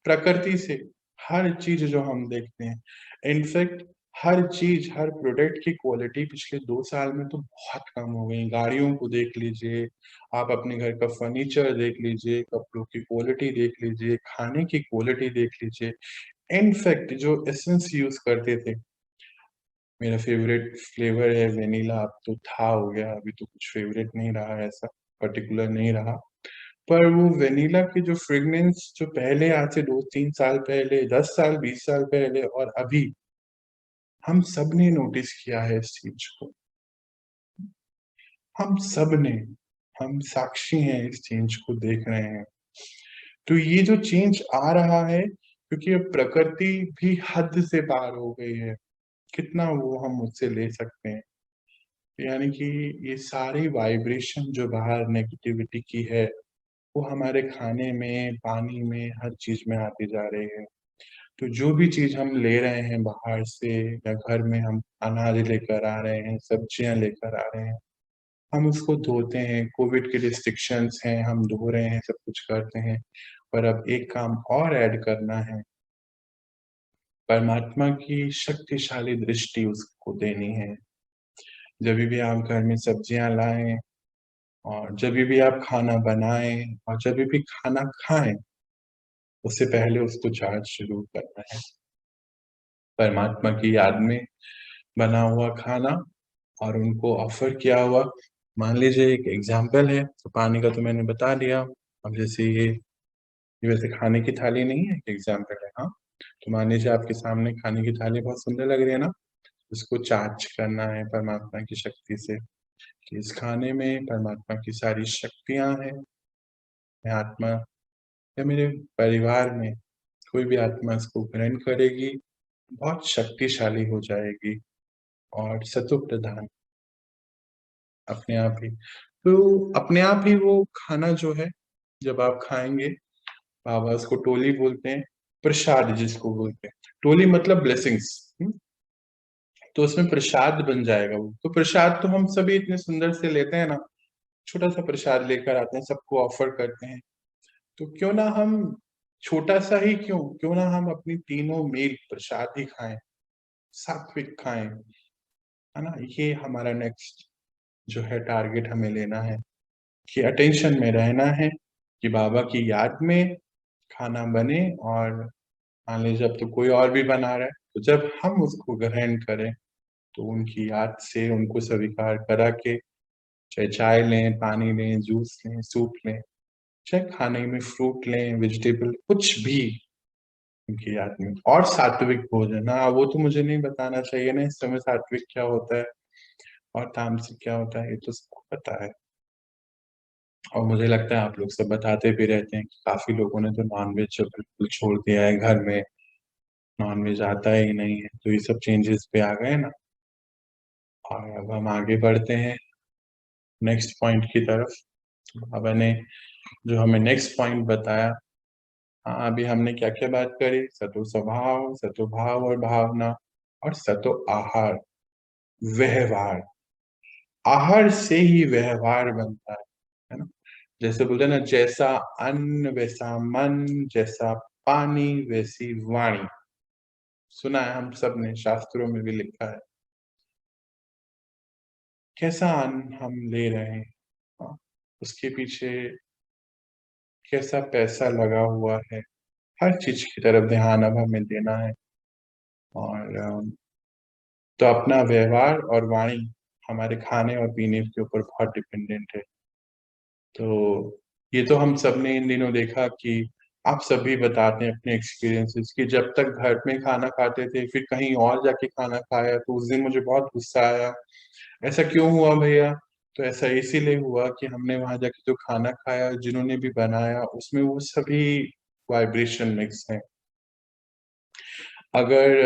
Speaker 2: प्रकृति से। हर चीज़ जो हम देखते हैं, इनफैक्ट हर चीज़, हर प्रोडक्ट की क्वालिटी पिछले 2 साल में तो बहुत कम हो गई। गाड़ियों को देख लीजिए, आप अपने घर का फर्नीचर देख लीजिए, कपड़ों की क्वालिटी देख लीजिए, खाने की क्वालिटी देख लीजिए। इनफैक्ट जो एसेंस यूज़ करते थे, मेरा फ़ेवरेट फ्लेवर है वेनिला, अब तो था हो गया, अभी तो कुछ फ़ेवरेट नहीं रहा है ऐसा, पर्टिकुलर नहीं रहा। पर वो वेनिला की जो फ्रेग्रेंस जो पहले आज से 2-3 साल पहले, 10 साल, 20 साल पहले और अभी, हम सबने नोटिस किया है इस चीज़ को। हम सबने, हम साक्षी हैं, इस चेंज को देख रहे हैं। तो ये जो चेंज आ रहा है क्योंकि अब प्रकृति भी हद से पार हो गई है, कितना वो हम उससे ले सकते हैं। यानी कि ये सारी वाइब्रेशन जो बाहर नेगेटिविटी की है, वो हमारे खाने में, पानी में, हर चीज में आती जा रही है। तो जो भी चीज हम ले रहे हैं बाहर से या घर में हम अनाज लेकर आ रहे हैं, सब्जियां लेकर आ रहे हैं, हम उसको धोते हैं। कोविड के रिस्ट्रिक्शंस हैं, हम धो रहे हैं, सब कुछ करते हैं। पर अब एक काम और ऐड करना है, परमात्मा की शक्तिशाली दृष्टि उसको देनी है। जब भी आप घर में सब्जियां लाएं और जब भी आप खाना बनाएं और जब भी खाना खाएं, उससे पहले उसको चार्ज जरूर करना है परमात्मा की याद में बना हुआ खाना और उनको ऑफर किया हुआ। मान लीजिए एक एग्जाम्पल है, तो पानी का तो मैंने बता दिया। अब जैसे ये वैसे खाने की थाली नहीं है, एग्जाम्पल है। हाँ, तो मान लीजिए आपके सामने खाने की थाली बहुत सुंदर लग रही है ना, उसको चार्ज करना है परमात्मा की शक्ति से कि इस खाने में परमात्मा की सारी शक्तियां हैं। मैं आत्मा या मेरे परिवार में कोई भी आत्मा इसको ग्रहण करेगी, बहुत शक्तिशाली हो जाएगी और सतो प्रधान अपने आप ही। तो अपने आप ही वो खाना जो है, जब आप खाएंगे, बाबा उसको टोली बोलते हैं, प्रसाद जिसको बोलते हैं। टोली मतलब ब्लेसिंग्स। तो उसमें प्रसाद बन जाएगा वो। तो प्रसाद तो हम सभी इतने सुंदर से लेते हैं ना, छोटा सा प्रसाद लेकर आते हैं, सबको ऑफर करते हैं। तो क्यों ना हम छोटा सा ही क्यों ना हम अपनी तीनों मील प्रसाद ही खाएं, सात्विक खाएं, है ना। ये हमारा नेक्स्ट जो है टारगेट हमें लेना है कि अटेंशन में रहना है कि बाबा की याद में खाना बने। और मान लीजिए जब तो कोई और भी बना रहा है, तो जब हम उसको ग्रहण करें तो उनकी याद से उनको स्वीकार करा के, चाहे चाय लें, पानी लें, जूस लें, सूप लें, चाहे खाने में फ्रूट लें, वेजिटेबल, कुछ भी उनकी याद में। और सात्विक भोजन, हाँ वो तो मुझे नहीं बताना चाहिए ना इस समय सात्विक क्या होता है और तामसिक क्या होता है, ये तो सबको पता है। और मुझे लगता है आप लोग सब बताते भी रहते हैं कि काफी लोगों ने तो नॉनवेज बिल्कुल छोड़ दिया है, घर में नॉनवेज आता ही नहीं है। तो ये सब चेंजेस पे आ गए ना। और अब हम आगे बढ़ते हैं नेक्स्ट पॉइंट की तरफ। अब मैंने जो हमें नेक्स्ट पॉइंट बताया, हाँ अभी हमने क्या क्या बात करी, सतो स्वभाव, सतो भाव और भावना, और सतो आहार, व्यवहार। आहार से ही व्यवहार बनता है ना। जैसे बोलते हैं ना, जैसा अन्न वैसा मन, जैसा पानी वैसी वाणी। सुना है हम सब ने, शास्त्रों में भी लिखा है। कैसा अन्न हम ले रहे हैं, हाँ, उसके पीछे कैसा पैसा लगा हुआ है, हर चीज की तरफ ध्यान अब हमें देना है। और तो अपना व्यवहार और वाणी हमारे खाने और पीने के ऊपर बहुत डिपेंडेंट है। तो ये तो हम सब ने इन दिनों देखा कि आप सभी बताते हैं अपने एक्सपीरियंसेस कि जब तक घर में खाना खाते थे, फिर कहीं और जाके खाना खाया, तो उस दिन मुझे बहुत गुस्सा आया। ऐसा क्यों हुआ भैया? तो ऐसा इसीलिए हुआ कि हमने वहां जाके जो खाना खाया, जिन्होंने भी बनाया, उसमें वो सभी वाइब्रेशन मिक्स है। अगर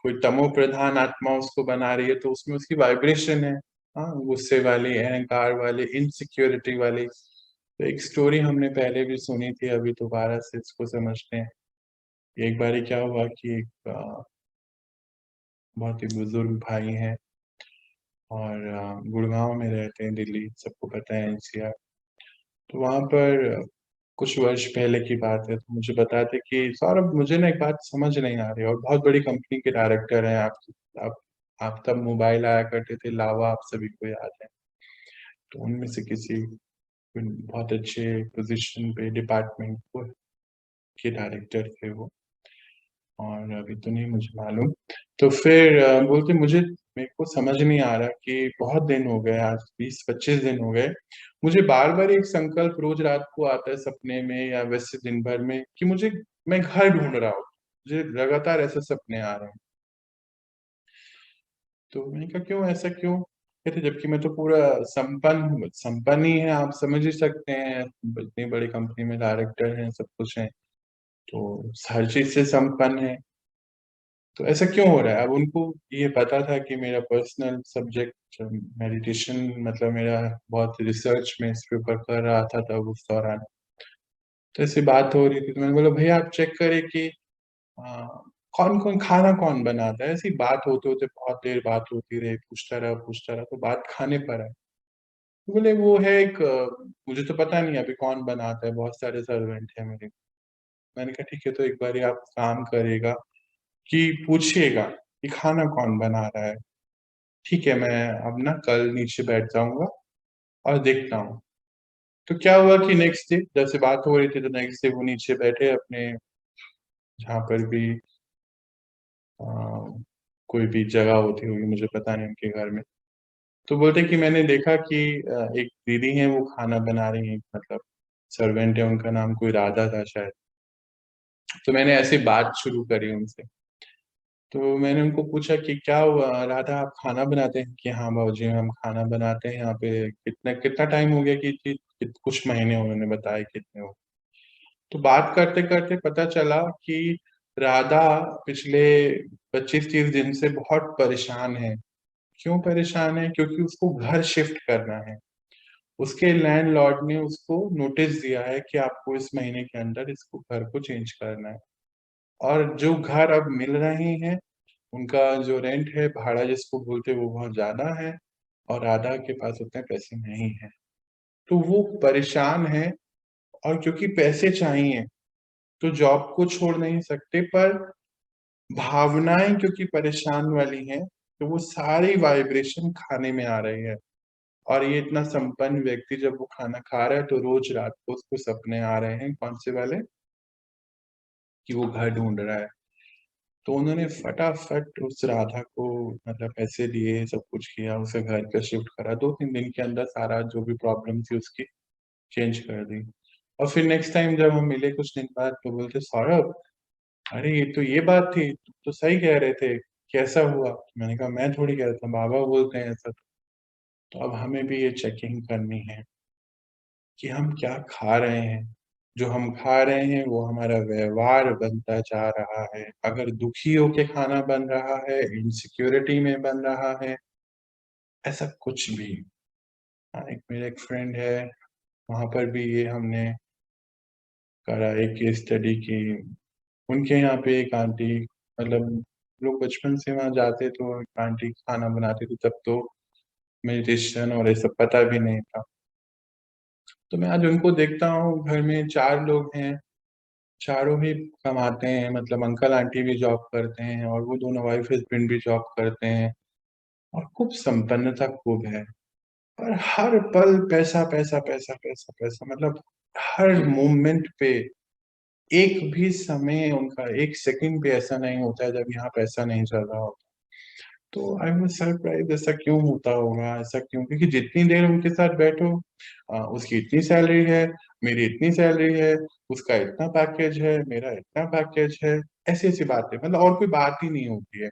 Speaker 2: कोई तमो प्रधान आत्मा उसको बना रही है, तो उसमें उसकी वाइब्रेशन है, हाँ, गुस्से वाली, अहंकार वाली, इनसिक्योरिटी वाली। तो एक स्टोरी हमने पहले भी सुनी थी, अभी दोबारा से इसको समझते हैं। एक बार क्या हुआ कि एक बहुत ही बुजुर्ग भाई हैं और गुड़गांव में रहते हैं, दिल्ली सबको पता है, एनसीआर। तो वहां पर कुछ वर्ष पहले की बात है, तो मुझे बताते कि सौरभ, मुझे ना एक बात समझ नहीं आ रही, और बहुत बड़ी कंपनी के डायरेक्टर हैं आप आप तब मोबाइल आया करते थे, लावा, आप सभी को याद है। तो उनमें से किसी बहुत अच्छे पोजीशन पे डिपार्टमेंट के डायरेक्टर थे वो, और अभी तो नहीं मुझे मालूम। तो फिर बोलते मुझे, मेरे को समझ नहीं आ रहा कि बहुत दिन हो गए, आज 20-25 दिन हो गए, मुझे बार बार एक संकल्प रोज रात को आता है सपने में या वैसे दिन भर में कि मैं घर ढूंढ रहा हूँ। मुझे लगातार ऐसे सपने आ रहे हैं। तो मैंने कहा क्यों, ऐसा क्यों? कहते जबकि मैं तो पूरा संपन्न ही है, आप समझ ही सकते हैं, इतनी बड़ी कंपनी में डायरेक्टर हैं, सब कुछ है, तो हर चीज से संपन्न है, तो ऐसा क्यों हो रहा है? अब उनको ये पता था कि मेरा पर्सनल सब्जेक्ट मेडिटेशन, मतलब मेरा बहुत रिसर्च में इस पे ऊपर कर रहा था तब उस दौरान, तो ऐसी बात हो रही थी, तो मैंने बोला भैया आप चेक करें कि कौन कौन खाना कौन बनाता है। ऐसी बात होते होते बहुत देर बात होती रही, पूछता रहा, तो बात खाने पर है। तो बोले वो है एक मुझे तो पता नहीं अभी कौन बनाता है, बहुत सारे सर्वेंट है मेरे। मैंने कहा ठीक है, तो एक बार आप काम करेगा कि पूछिएगा कि खाना कौन बना रहा है। ठीक है, मैं अब ना कल नीचे बैठ जाऊंगा और देखता हूँ। तो क्या हुआ कि नेक्स्ट डे जब से बात हो रही थी, तो नेक्स्ट डे वो नीचे बैठे अपने, जहाँ पर भी अ, कोई भी जगह होती होगी, मुझे पता नहीं, उनके घर में। तो बोलते कि मैंने देखा कि एक दीदी है वो खाना बना रही है, मतलब सर्वेंट है, उनका नाम कोई राधा था शायद। तो मैंने ऐसी बात शुरू करी उनसे, तो मैंने उनको पूछा कि क्या हुआ राधा, आप खाना बनाते हैं? कि हाँ बाबूजी हम खाना बनाते हैं यहाँ पे। कितना कितना टाइम हो गया? कि कुछ महीने उन्होंने बताया कितने हो। तो बात करते करते पता चला कि राधा पिछले 25-30 दिन से बहुत परेशान है। क्यों परेशान है? क्योंकि उसको घर शिफ्ट करना है। उसके लैंडलॉर्ड ने उसको नोटिस दिया है कि आपको इस महीने के अंदर इसको घर को चेंज करना है, और जो घर अब मिल रहे हैं उनका जो रेंट है, भाड़ा जिसको बोलते हैं, वो बहुत ज्यादा है, और राधा के पास उतने पैसे नहीं है। तो वो परेशान है, और क्योंकि पैसे चाहिए तो जॉब को छोड़ नहीं सकते, पर भावनाएं क्योंकि परेशान वाली हैं, तो वो सारी वाइब्रेशन खाने में आ रही है। और ये इतना संपन्न व्यक्ति जब वो खाना खा रहा है, तो रोज रात को उसको सपने आ रहे हैं, कौन से वाले? कि वो घर ढूंढ रहा है। तो उन्होंने फटाफट उस राधा को मतलब पैसे दिए, सब कुछ किया, उसे घर पे शिफ्ट करा, 2-3 दिन के अंदर सारा जो भी प्रॉब्लम थी उसकी चेंज कर दी। और फिर नेक्स्ट टाइम जब हम मिले कुछ दिन बाद, तो बोलते सौरभ, अरे ये तो ये बात थी, तुम तो सही कह रहे थे, कैसा हुआ? मैंने कहा मैं थोड़ी कह रहा था, बाबा बोलते हैं ऐसा। तो अब हमें भी ये चेकिंग करनी है कि हम क्या खा रहे हैं। जो हम खा रहे हैं वो हमारा व्यवहार बनता जा रहा है। अगर दुखी होके खाना बन रहा है, इनसिक्योरिटी में बन रहा है, ऐसा कुछ भी। हाँ, एक मेरा एक फ्रेंड है, वहां पर भी ये हमने करा एक केस स्टडी की। उनके यहाँ पे एक आंटी, मतलब लोग बचपन से वहां जाते, तो एक आंटी खाना बनाती थी, तब तो मेडिटेशन और ये सब पता भी नहीं था। तो मैं आज उनको देखता हूँ, घर में 4 लोग हैं, चारों ही कमाते हैं, मतलब अंकल आंटी भी जॉब करते हैं, और वो दोनों वाइफ हस्बैंड भी जॉब करते हैं, और खूब संपन्नता खूब है। पर हर पल पैसा पैसा पैसा पैसा पैसा, मतलब हर मोमेंट पे, एक भी समय उनका, एक सेकंड भी ऐसा नहीं होता है जब यहाँ पैसा नहीं चल रहा होता। तो आई वाज सरप्राइज, ऐसा क्यों होता होगा? ऐसा क्यों? क्योंकि जितनी देर उनके साथ बैठो, उसकी इतनी सैलरी है, मेरी इतनी सैलरी है, उसका इतना पैकेज है, मेरा इतना पैकेज है, ऐसी ऐसी बातें, मतलब और कोई बात ही नहीं होती है।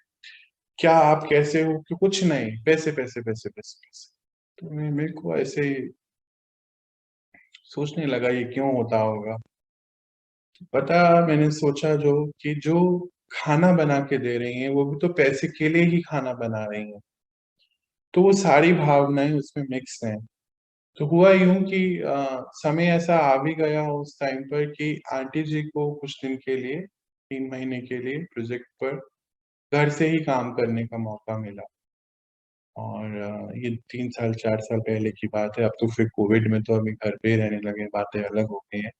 Speaker 2: क्या आप कैसे हो? कि कुछ नहीं, पैसे पैसे पैसे पैसे पैसे। तो मेरे को ऐसे ही सोचने लगा ये क्यों होता होगा। पता, मैंने सोचा जो कि जो खाना बना के दे रही हैं वो भी तो पैसे के लिए ही खाना बना रही हैं, तो वो सारी भावनाएं उसमें मिक्स हैं। तो हुआ यूं कि समय ऐसा आ भी गया उस टाइम पर कि आंटी जी को कुछ दिन के लिए, 3 महीने के लिए प्रोजेक्ट पर घर से ही काम करने का मौका मिला। और ये 3 साल 4 साल पहले की बात है। अब तो फिर कोविड में तो अभी घर पे ही रहने लगे, बातें अलग हो गई हैं।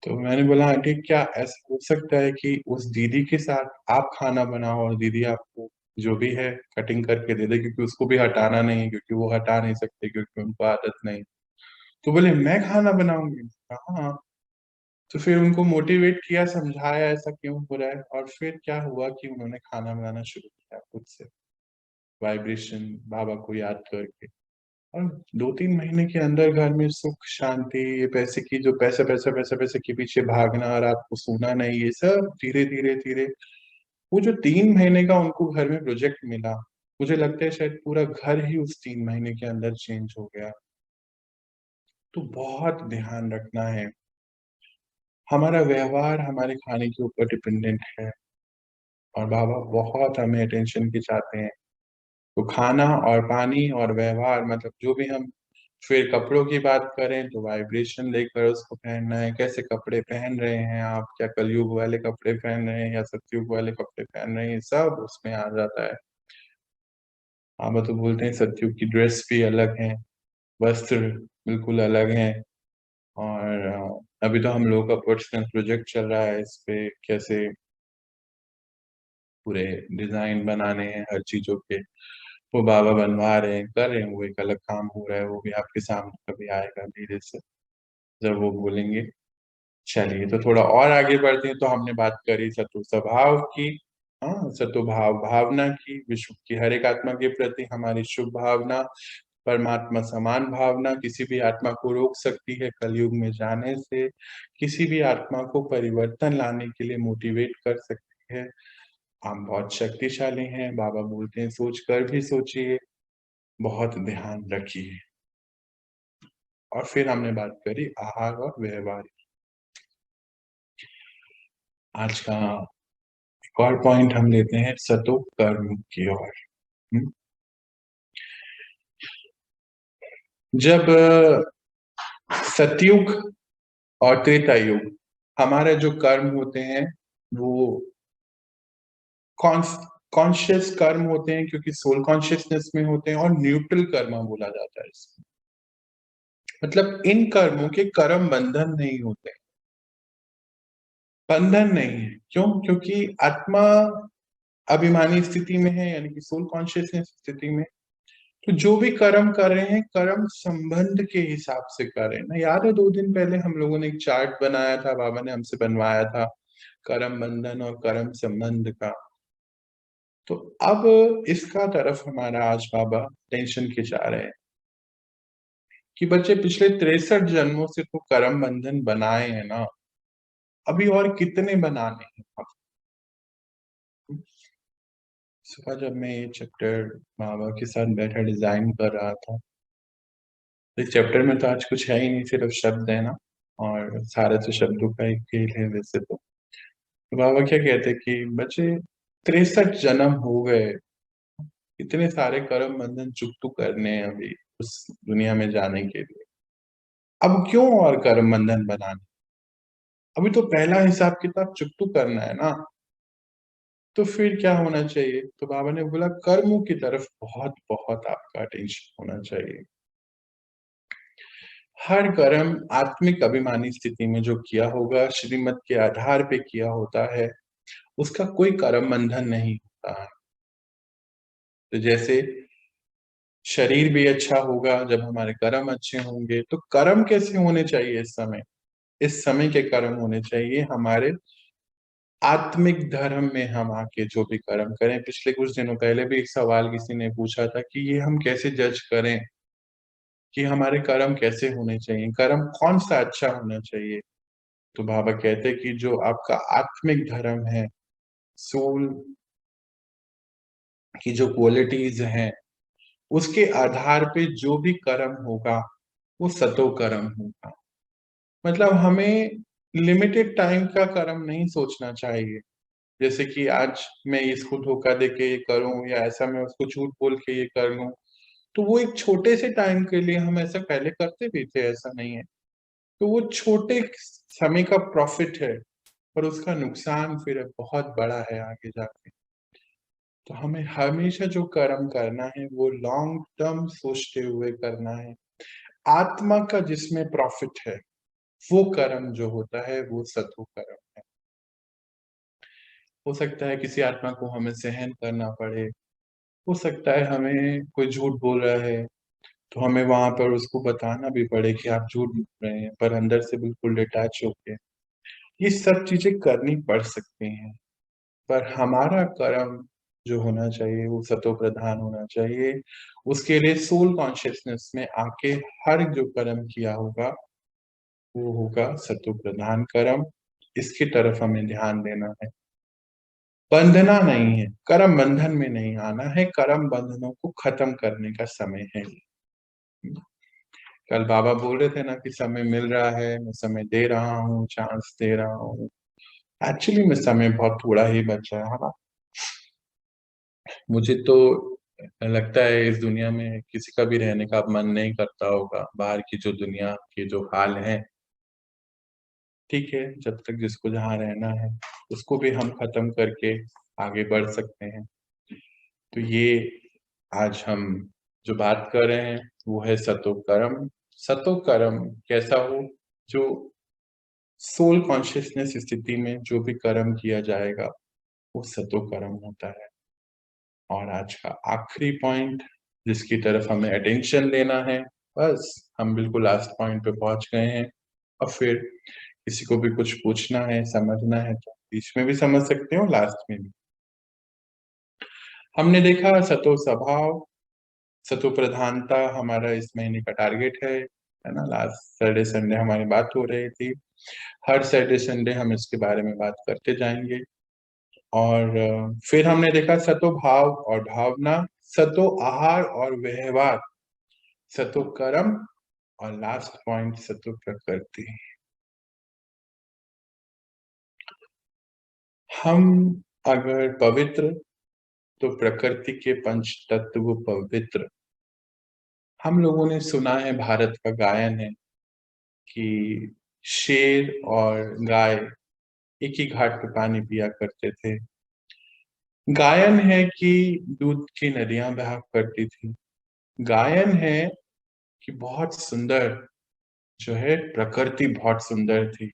Speaker 2: तो मैंने बोला आंटी क्या ऐसा हो सकता है कि उस दीदी के साथ आप खाना बनाओ और दीदी आपको जो भी है कटिंग करके दे दे, क्योंकि उसको भी हटाना नहीं है, क्योंकि वो हटा नहीं सकते, क्योंकि उनको आदत नहीं। तो बोले मैं खाना बनाऊंगी? कहा हाँ। तो फिर उनको मोटिवेट किया, समझाया ऐसा क्यों हो रहा है, और फिर क्या हुआ कि उन्होंने खाना बनाना शुरू किया खुद से, वाइब्रेशन बाबा को याद करके। और 2-3 महीने के अंदर घर में सुख शांति, ये पैसे की जो पैसा पैसा पैसा पैसे के पीछे भागना, रात को सोना नहीं, ये सब धीरे धीरे धीरे, वो जो 3 महीने का उनको घर में प्रोजेक्ट मिला, मुझे लगता है शायद पूरा घर ही उस 3 महीने के अंदर चेंज हो गया। तो बहुत ध्यान रखना है। हमारा व्यवहार हमारे खाने के ऊपर डिपेंडेंट है और बाबा बहुत हमें अटेंशन की चाहते हैं। तो खाना और पानी और व्यवहार मतलब जो भी हम फिर कपड़ों की बात करें तो वाइब्रेशन लेकर उसको पहनना है, कैसे कपड़े पहन रहे हैं आप, क्या कलयुग वाले कपड़े पहन रहे हैं या सतयुग वाले कपड़े पहन रहे हैं, सब उसमें आ जाता है। आप तो बोलते हैं सतयुग की ड्रेस भी अलग है, वस्त्र बिल्कुल अलग हैं और अभी तो हम लोगों का पर्सनल प्रोजेक्ट चल रहा है, इस पे कैसे पूरे डिजाइन बनाने हैं हर चीजों के, वो बाबा बनवा रहे हैं, कर रहे हैं, वो एक अलग काम हो रहा है, वो भी आपके सामने कभी आएगा धीरे से जब वो बोलेंगे। चलिए तो थोड़ा और आगे बढ़ते हैं। तो हमने बात करी सत्व स्वभाव की, हाँ सत्व भाव भावना की, विश्व की हर एक आत्मा के प्रति हमारी शुभ भावना, परमात्मा समान भावना किसी भी आत्मा को रोक सकती है कलयुग में जाने से, किसी भी आत्मा को परिवर्तन लाने के लिए मोटिवेट कर सकती है। आप बहुत शक्तिशाली हैं, बाबा बोलते हैं सोच कर भी सोचिए, बहुत ध्यान रखिए। और फिर हमने बात करी आहार और व्यवहार। आज का एक और पॉइंट हम लेते हैं सतो कर्म की ओर। जब सतयुग और त्रेता युग हमारे जो कर्म होते हैं वो कॉन्शियस कर्म होते हैं, क्योंकि सोल कॉन्शियसनेस में होते हैं, और न्यूट्रल कर्म बोला जाता है इसमें। मतलब इन कर्मों के कर्म बंधन नहीं होते, बंधन नहीं है। क्यों? क्योंकि आत्मा अभिमानी स्थिति में है, यानी कि सोल कॉन्शियसनेस स्थिति में। तो जो भी कर्म कर रहे हैं कर्म संबंध के हिसाब से कर रहे हैं ना। याद है 2 दिन पहले हम लोगों ने एक चार्ट बनाया था, बाबा ने हमसे बनवाया था कर्म बंधन और कर्म संबंध का। तो अब इसका तरफ हमारा आज बाबा टेंशन खिंचा रहे हैं कि बच्चे पिछले 63 जन्मों से तो कर्म बंधन बनाए हैं ना, अभी और कितने बनाने हैं। सुबह जब मैं ये चैप्टर बाबा के साथ बैठा डिजाइन कर रहा था, इस चैप्टर में तो आज कुछ है ही नहीं, सिर्फ शब्द है ना, और सारे तो शब्दों का एक खेल है वैसे तो। बाबा क्या कहते कि बच्चे 63 जन्म हो गए, इतने सारे कर्म बंधन चुकतू करने हैं अभी उस दुनिया में जाने के लिए, अब क्यों और कर्म बंधन बनाने? अभी तो पहला हिसाब किताब चुकतू करना है ना। तो फिर क्या होना चाहिए? तो बाबा ने बोला कर्मों की तरफ बहुत बहुत आपका अटेंशन होना चाहिए। हर कर्म आत्मिक अभिमानी स्थिति में जो किया होगा, श्रीमत के आधार पे किया होता है, उसका कोई कर्म बंधन नहीं होता है। तो जैसे शरीर भी अच्छा होगा जब हमारे कर्म अच्छे होंगे। तो कर्म कैसे होने चाहिए इस समय? इस समय के कर्म होने चाहिए हमारे आत्मिक धर्म में हम आके जो भी कर्म करें। पिछले कुछ दिनों पहले भी एक सवाल किसी ने पूछा था कि ये हम कैसे जज करें कि हमारे कर्म कैसे होने चाहिए, कर्म कौन सा अच्छा होना चाहिए? तो बाबा कहते कि जो आपका आत्मिक धर्म है, सोल की जो क्वालिटीज हैं, उसके आधार पे जो भी कर्म होगा वो सतो कर्म होगा। मतलब हमें लिमिटेड टाइम का कर्म नहीं सोचना चाहिए, जैसे कि आज मैं इसको धोखा दे के ये करूं या ऐसा मैं उसको झूठ बोल के ये कर लूं। तो वो एक छोटे से टाइम के लिए हम ऐसा पहले करते भी थे, ऐसा नहीं है। तो वो छोटे समय का प्रॉफिट है, पर उसका नुकसान फिर बहुत बड़ा है आगे जाके। तो हमें हमेशा जो कर्म करना है वो लॉन्ग टर्म सोचते हुए करना है। आत्मा का जिसमें प्रॉफिट है वो कर्म जो होता है वो सत्व कर्म है। हो सकता है किसी आत्मा को हमें सहन करना पड़े, हो सकता है हमें कोई झूठ बोल रहा है तो हमें वहां पर उसको बताना भी पड़े कि आप झूठ बोल रहे हैं, पर अंदर से बिल्कुल डिटैच होके ये सब चीजें करनी पड़ सकती हैं। पर हमारा कर्म जो होना चाहिए वो सतो प्रधान होना चाहिए। उसके लिए सोल कॉन्शियसनेस में आके हर जो कर्म किया होगा वो होगा सतो प्रधान कर्म। इसकी तरफ हमें ध्यान देना है। बंधना नहीं है, कर्म बंधन में नहीं आना है, कर्म बंधनों को खत्म करने का समय है। कल बाबा बोल रहे थे ना कि समय मिल रहा है, मैं समय दे रहा हूँ, चांस दे रहा हूँ। एक्चुअली में समय बहुत थोड़ा ही बचा है ना। मुझे तो लगता है इस दुनिया में किसी का भी रहने का अब मन नहीं करता होगा। बाहर की जो दुनिया के जो हाल है, ठीक है, जब तक जिसको जहाँ रहना है उसको भी हम खत्म करके आगे बढ़ सकते हैं। तो ये आज हम जो बात कर रहे हैं वो है सतो कर्म। सतो कर्म कैसा हो? जो सोल कॉन्शियसनेस स्थिति में जो भी कर्म किया जाएगा वो सतो कर्म होता है। और आज का आखिरी पॉइंट जिसकी तरफ हमें अटेंशन देना है, बस हम बिल्कुल लास्ट पॉइंट पे पहुंच गए हैं। और फिर किसी को भी कुछ पूछना है, समझना है तो बीच में भी समझ सकते हो, लास्ट में भी। हमने देखा सतो स्वभाव, सतो प्रधानता हमारा इस महीने का टारगेट है ना। लास्ट सैटरडे संडे हमारी बात हो रही थी। हर सैटरडे संडे हम इसके बारे में बात करते जाएंगे। और फिर हमने देखा सतो भाव और भावना, सतो आहार और व्यवहार, सतो कर्म, और लास्ट पॉइंट सतो प्रकृति। हम अगर पवित्र तो प्रकृति के पंच तत्व पवित्र। हम लोगों ने सुना है, भारत का गायन है कि शेर और गाय एक ही घाट पे पानी पिया करते थे। गायन है कि दूध की नदियां बहा करती थी। गायन है कि बहुत सुंदर जो है प्रकृति बहुत सुंदर थी,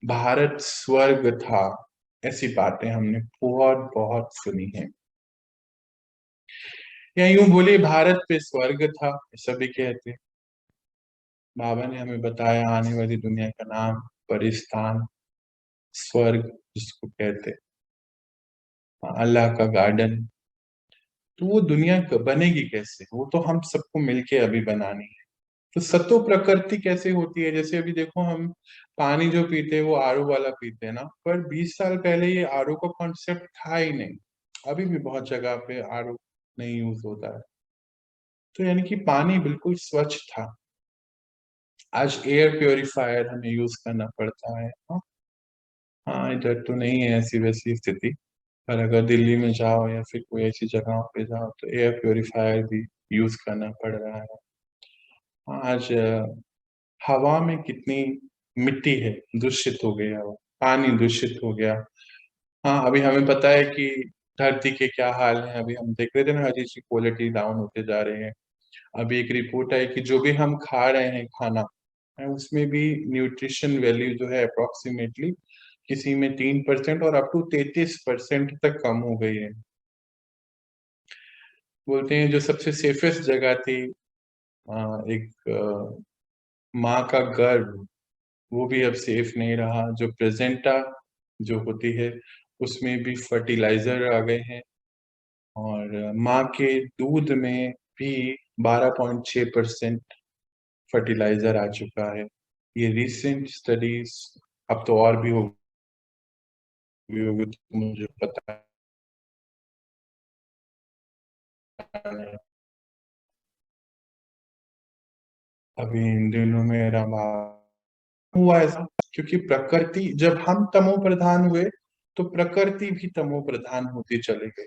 Speaker 2: भारत स्वर्ग था। ऐसी बातें हमने बहुत बहुत सुनी है। या यूं बोले भारत पे स्वर्ग था, ऐसा भी कहते। बाबा ने हमें बताया आने वाली दुनिया का नाम परिस्तान, स्वर्ग जिसको कहते, अल्लाह का गार्डन। तो वो दुनिया बनेगी कैसे? वो तो हम सबको मिलके अभी बनानी है। तो सतो प्रकृति कैसे होती है? जैसे अभी देखो, हम पानी जो पीते हैं वो आरओ वाला पीते हैं ना, पर 20 साल पहले ये आरओ का कॉन्सेप्ट था ही नहीं। अभी भी बहुत जगह पे आरओ नहीं यूज होता है। तो यानी कि पानी बिल्कुल स्वच्छ था। आज एयर प्योरीफायर हमें यूज करना पड़ता है। हाँ, हाँ, इधर तो नहीं है ऐसी वैसी स्थिति, पर अगर दिल्ली में जाओ या फिर कोई ऐसी जगहों पे जाओ तो एयर प्योरीफायर भी यूज करना पड़ रहा है। आज हवा में कितनी मिट्टी है, दूषित हो गई हवा, पानी दूषित हो गया। हाँ, अभी हमें पता है कि धरती के क्या हाल है। अभी हम देख रहे थे ना, हर चीज की क्वालिटी डाउन होते जा रहे हैं। अभी एक रिपोर्ट आई कि जो भी हम खा रहे हैं खाना उसमें भी न्यूट्रिशन वैल्यू जो है अप्रोक्सीमेटली किसी में 3% और अप टू 33% तक कम हो गई है। बोलते हैं जो सबसे सेफेस्ट जगह थी, एक माँ का गर्भ, वो भी अब सेफ नहीं रहा। जो प्लेजेंटा जो होती है उसमें भी फर्टिलाइजर आ गए हैं। और माँ के दूध में भी 12.6% फर्टिलाइजर आ चुका है। ये रिसेंट स्टडीज, अब तो और भी होगी तो मुझे पता नहीं। अभी इन दिनों मेरा हुआ ऐसा, क्योंकि प्रकृति, जब हम तमो प्रधान हुए तो प्रकृति भी तमो प्रधान होती चली गई।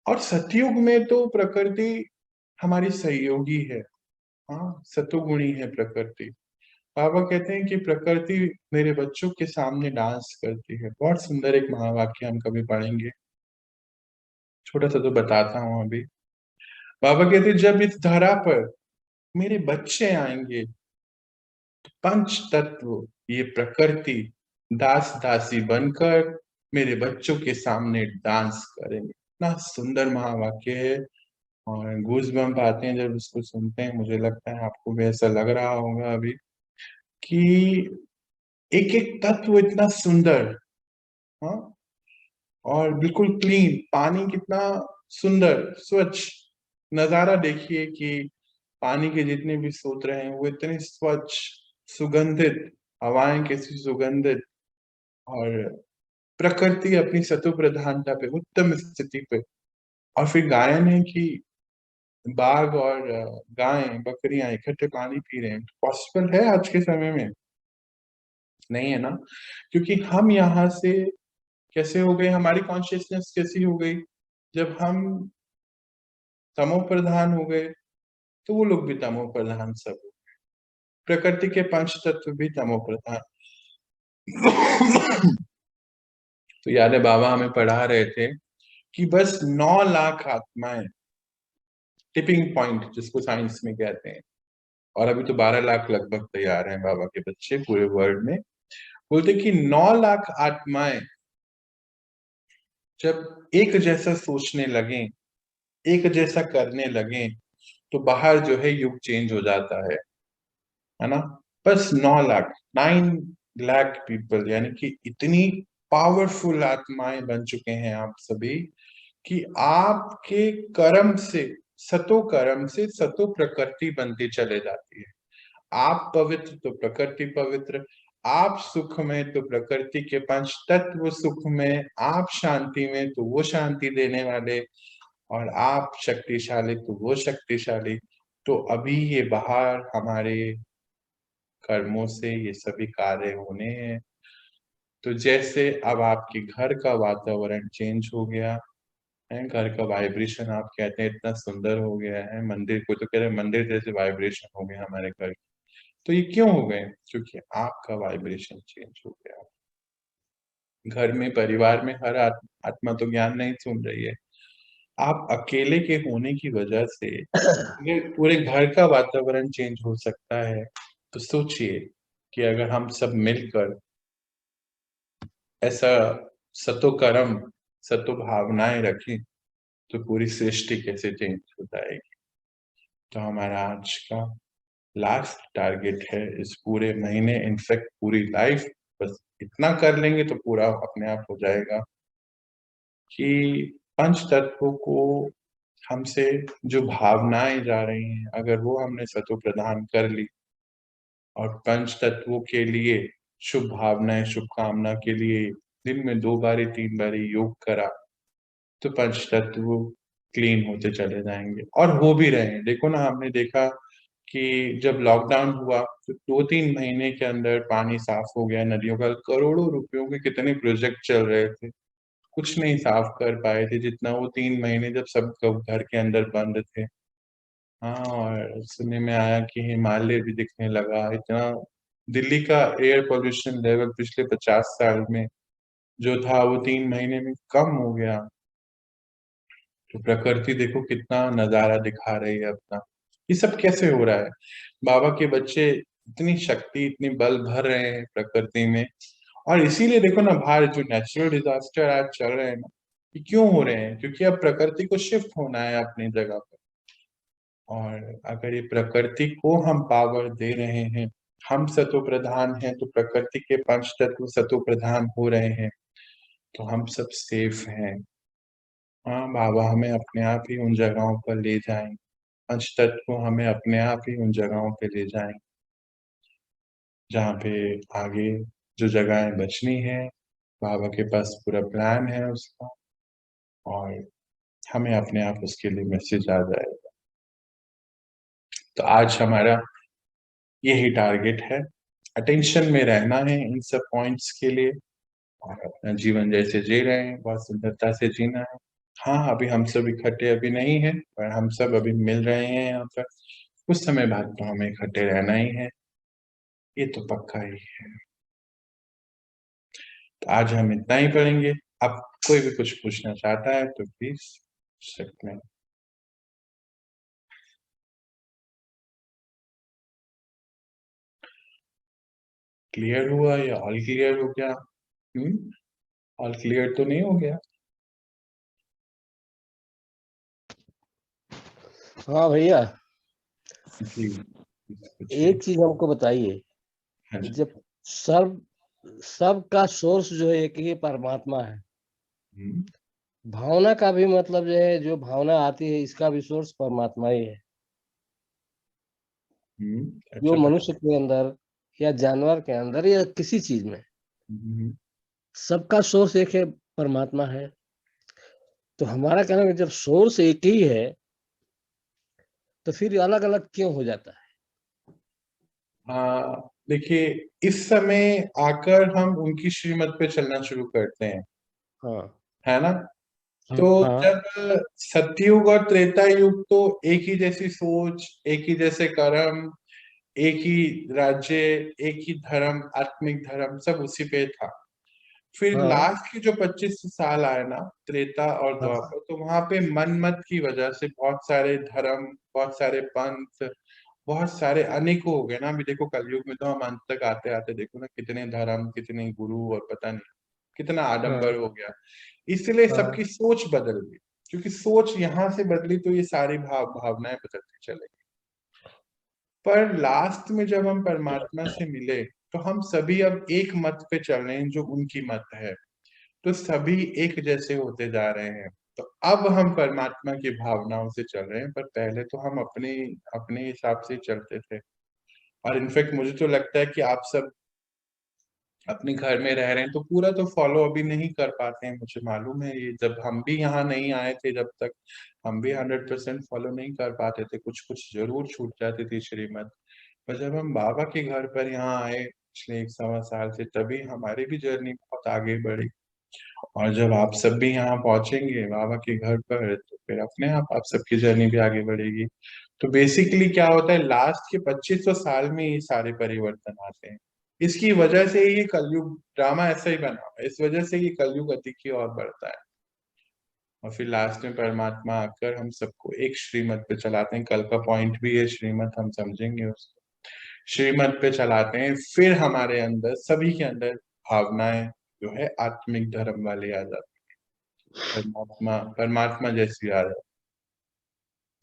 Speaker 2: और सतयुग में तो प्रकृति हमारी सहयोगी है। हाँ, सतोगुणी है प्रकृति। बाबा कहते हैं कि प्रकृति मेरे बच्चों के सामने डांस करती है। बहुत सुंदर एक महावाक्य हम कभी पढ़ेंगे, छोटा सा तो बताता हूँ अभी। बाबा कहते हैं जब इस धरा पर मेरे बच्चे आएंगे, पंच तत्व ये प्रकृति दास दासी बनकर मेरे बच्चों के सामने डांस करेंगे। इतना सुंदर महावाक्य है। और गूज बम्प आते हैं जब इसको सुनते हैं। मुझे लगता है आपको भी ऐसा लग रहा होगा अभी कि एक एक तत्व इतना सुंदर। हाँ, और बिल्कुल क्लीन पानी, कितना सुंदर स्वच्छ नजारा देखिए कि पानी के जितने भी स्रोत हैं वो इतने स्वच्छ, सुगंधित, हवाएं कैसी सुगंधित। और प्रकृति अपनी सतो प्रधानता पे, उत्तम स्थिति पे, और फिर गायन है कि बाघ और गाय बकरियां इकट्ठे पानी पी रहे हैं, पॉसिबल है आज के समय में? नहीं है ना, क्योंकि हम यहाँ से कैसे हो गए, हमारी कॉन्शियसनेस कैसी हो गई, जब हम तमो प्रधान हो गए तो वो लोग भी तमो प्रधान सब हो गए। प्रकृति के पंच तत्व भी तमो प्रधान। तो याद है बाबा हमें पढ़ा रहे थे कि बस 9 लाख आत्माएं, टिपिंग पॉइंट जिसको साइंस में कहते हैं, और अभी तो 12 लाख लगभग तैयार हैं बाबा के बच्चे पूरे वर्ल्ड में, बोलते कि 9 लाख आत्माएं जब एक जैसा सोचने लगे, एक जैसा करने लगे, तो बाहर जो है युग चेंज हो जाता है ना। बस 9 लाख, 9 लाख पीपल, यानी कि इतनी पावरफुल आत्माएं बन चुके हैं आप सभी कि आपके कर्म से, सतो कर्म से सतो प्रकृति बनती चले जाती है। आप पवित्र तो प्रकृति पवित्र, आप सुख में तो प्रकृति के पंच तत्व सुख में, आप शांति में तो वो शांति देने वाले, और आप शक्तिशाली तो वो शक्तिशाली। तो अभी ये बाहर हमारे कर्मों से ये सभी कार्य होने हैं। तो जैसे अब आपके घर का वातावरण चेंज हो गया है, घर का वाइब्रेशन आप कहते हैं इतना सुंदर हो गया है, मंदिर को तो कह रहे मंदिर जैसे वाइब्रेशन हो गया हमारे घर, तो ये क्यों हो गए? क्योंकि आपका वाइब्रेशन चेंज हो गया। घर में, परिवार में हर आत्मा तो ज्ञान नहीं सुन रही है। आप अकेले के होने की वजह से ये पूरे घर का वातावरण चेंज हो सकता है। तो सोचिए कि अगर हम सब मिलकर ऐसा सतो कर्म, सतो भावनाएं रखें, तो पूरी सृष्टि कैसे चेंज हो जाएगी। तो हमारा आज का लास्ट टारगेट है इस पूरे महीने, इनफैक्ट पूरी लाइफ, बस इतना कर लेंगे तो पूरा अपने आप हो जाएगा कि पंच तत्वों को हमसे जो भावनाएं जा रही हैं, अगर वो हमने सतो प्रदान कर ली और पंच तत्वों के लिए शुभ भावनाएं, शुभकामना के लिए दिन में 2 बारी 3 बारी योग करा, तो पंच तत्व क्लीन होते चले जाएंगे, और हो भी रहे हैं। देखो ना, हमने देखा कि जब लॉकडाउन हुआ तो 2-3 महीने के अंदर पानी साफ हो गया नदियों का। करोड़ों रुपयों के कितने प्रोजेक्ट चल रहे थे, कुछ नहीं साफ कर पाए थे जितना वो 3 महीने जब सब घर के अंदर बंद थे। हाँ, और सुनने में आया कि हिमालय भी दिखने लगा। इतना दिल्ली का एयर पोल्यूशन लेवल पिछले 50 साल में जो था वो 3 महीने में कम हो गया। तो प्रकृति देखो कितना नजारा दिखा रही है अपना। ये सब कैसे हो रहा है? बाबा के बच्चे इतनी शक्ति, इतनी बल भर रहे हैं प्रकृति में, और इसीलिए देखो ना बाहर जो नेचुरल डिजास्टर आज चल रहे हैं ना, ये क्यों हो रहे हैं? क्योंकि अब प्रकृति को शिफ्ट होना है अपनी जगह पर। और अगर ये प्रकृति को हम पावर दे रहे हैं, हम सतो प्रधान हैं, तो प्रकृति के पंच तत्व सतो प्रधान हो रहे हैं, तो हम सब सेफ हैं। हाँ, बाबा हमें अपने आप ही उन जगहों पर ले जाएं, पंच तत्व हमें अपने आप ही उन जगहों पे ले जाएं जहाँ पे आगे जो जगहें बचनी है, बाबा के पास पूरा प्लान है उसका, और हमें अपने आप उसके लिए मैसेज आ जाएगा। तो आज हमारा यही टारगेट है, अटेंशन में रहना है इन सब पॉइंट्स के लिए, और अपना जीवन जैसे जी रहे हैं बहुत सुंदरता से जीना है। हाँ, अभी हम सब इकट्ठे अभी नहीं है, पर हम सब अभी मिल रहे हैं यहाँ पर। कुछ समय बाद तो हमें इकट्ठे रहना ही है, ये तो पक्का ही है। तो आज हम इतना ही पढ़ेंगे। अब कोई भी कुछ पूछना चाहता है तो प्लीज पूछ सकते हैं। क्लियर हुआ या ऑल क्लियर हो गया? ऑल क्लियर तो नहीं हो गया?
Speaker 5: हाँ भैया,
Speaker 2: जी,
Speaker 5: एक चीज हमको बताइए।
Speaker 2: हाँ जी।
Speaker 5: जब सब का सोर्स जो है एक ही परमात्मा है,
Speaker 2: हम्म,
Speaker 5: भावना का भी मतलब जो है, जो भावना आती है इसका भी सोर्स परमात्मा ही है। जो
Speaker 2: अच्छा।
Speaker 5: मनुष्य के अंदर या जानवर के अंदर या किसी चीज में
Speaker 2: हम्म,
Speaker 5: सबका सोर्स एक है, परमात्मा है। तो हमारा कहना है कि जब सोर्स एक ही है तो फिर अलग अलग क्यों हो जाता है?
Speaker 2: देखिए, इस समय आकर हम उनकी श्रीमत पे चलना शुरू करते हैं,
Speaker 5: हाँ
Speaker 2: है ना।
Speaker 5: हाँ
Speaker 2: तो
Speaker 5: हाँ
Speaker 2: जब सतयुग और त्रेता युग तो एक ही जैसी सोच, एक ही जैसे कर्म, एक ही राज्य, एक ही धर्म, आत्मिक धर्म, सब उसी पे था। फिर
Speaker 5: हाँ
Speaker 2: लास्ट के जो 25 साल आए ना, त्रेता और
Speaker 5: हाँ
Speaker 2: द्वापर, तो वहां पे मन मत की वजह से बहुत सारे धर्म, बहुत सारे पंथ, बहुत सारे अनेकों हो गए ना। अभी देखो कलयुग में तो हम अंत तक आते आते देखो ना, कितने धर्म, कितने गुरु, और पता नहीं कितना आडंबर
Speaker 5: हाँ
Speaker 2: हो गया। इसलिए
Speaker 5: हाँ
Speaker 2: सबकी सोच बदल गई, क्योंकि सोच यहाँ से बदली तो ये सारी भावनाएं बदलती चलेगी। पर लास्ट में जब हम परमात्मा से मिले, तो हम सभी अब एक मत पे चल रहे हैं, जो उनकी मत है। तो सभी एक जैसे होते जा रहे हैं। तो अब हम परमात्मा की भावनाओं से चल रहे हैं, पर पहले तो हम अपने अपने हिसाब से चलते थे। और इनफैक्ट मुझे तो लगता है कि आप सब अपने घर में रह रहे हैं तो पूरा तो फॉलो अभी नहीं कर पाते हैं, मुझे मालूम है। ये जब हम भी यहाँ नहीं आए थे, जब तक हम भी 100% फॉलो नहीं कर पाते थे, कुछ कुछ जरूर छूट जाती थी श्रीमत। पर जब हम बाबा के घर पर यहाँ आए पिछले 1 सवा साल से, तभी हमारी भी जर्नी बहुत आगे बढ़ी। और जब आप सब भी यहाँ पहुंचेंगे बाबा के घर पर, तो फिर अपने आप सबकी जर्नी भी आगे बढ़ेगी। तो बेसिकली क्या होता है, लास्ट के 2500 साल में ये सारे परिवर्तन आते हैं। इसकी वजह से ये कलयुग ड्रामा ऐसा ही बना हुआ है, इस वजह से ये कलयुग अति की ओर बढ़ता है। और फिर लास्ट में परमात्मा आकर हम सबको एक श्रीमत पे चलाते हैं। कल का पॉइंट भी है श्रीमत, हम समझेंगे उसको। श्रीमत पे चलाते हैं, फिर हमारे अंदर, सभी के अंदर भावनाएं जो है आत्मिक धर्म वाली आ जाती है, परमात्मा परमात्मा जैसी आ जाती है।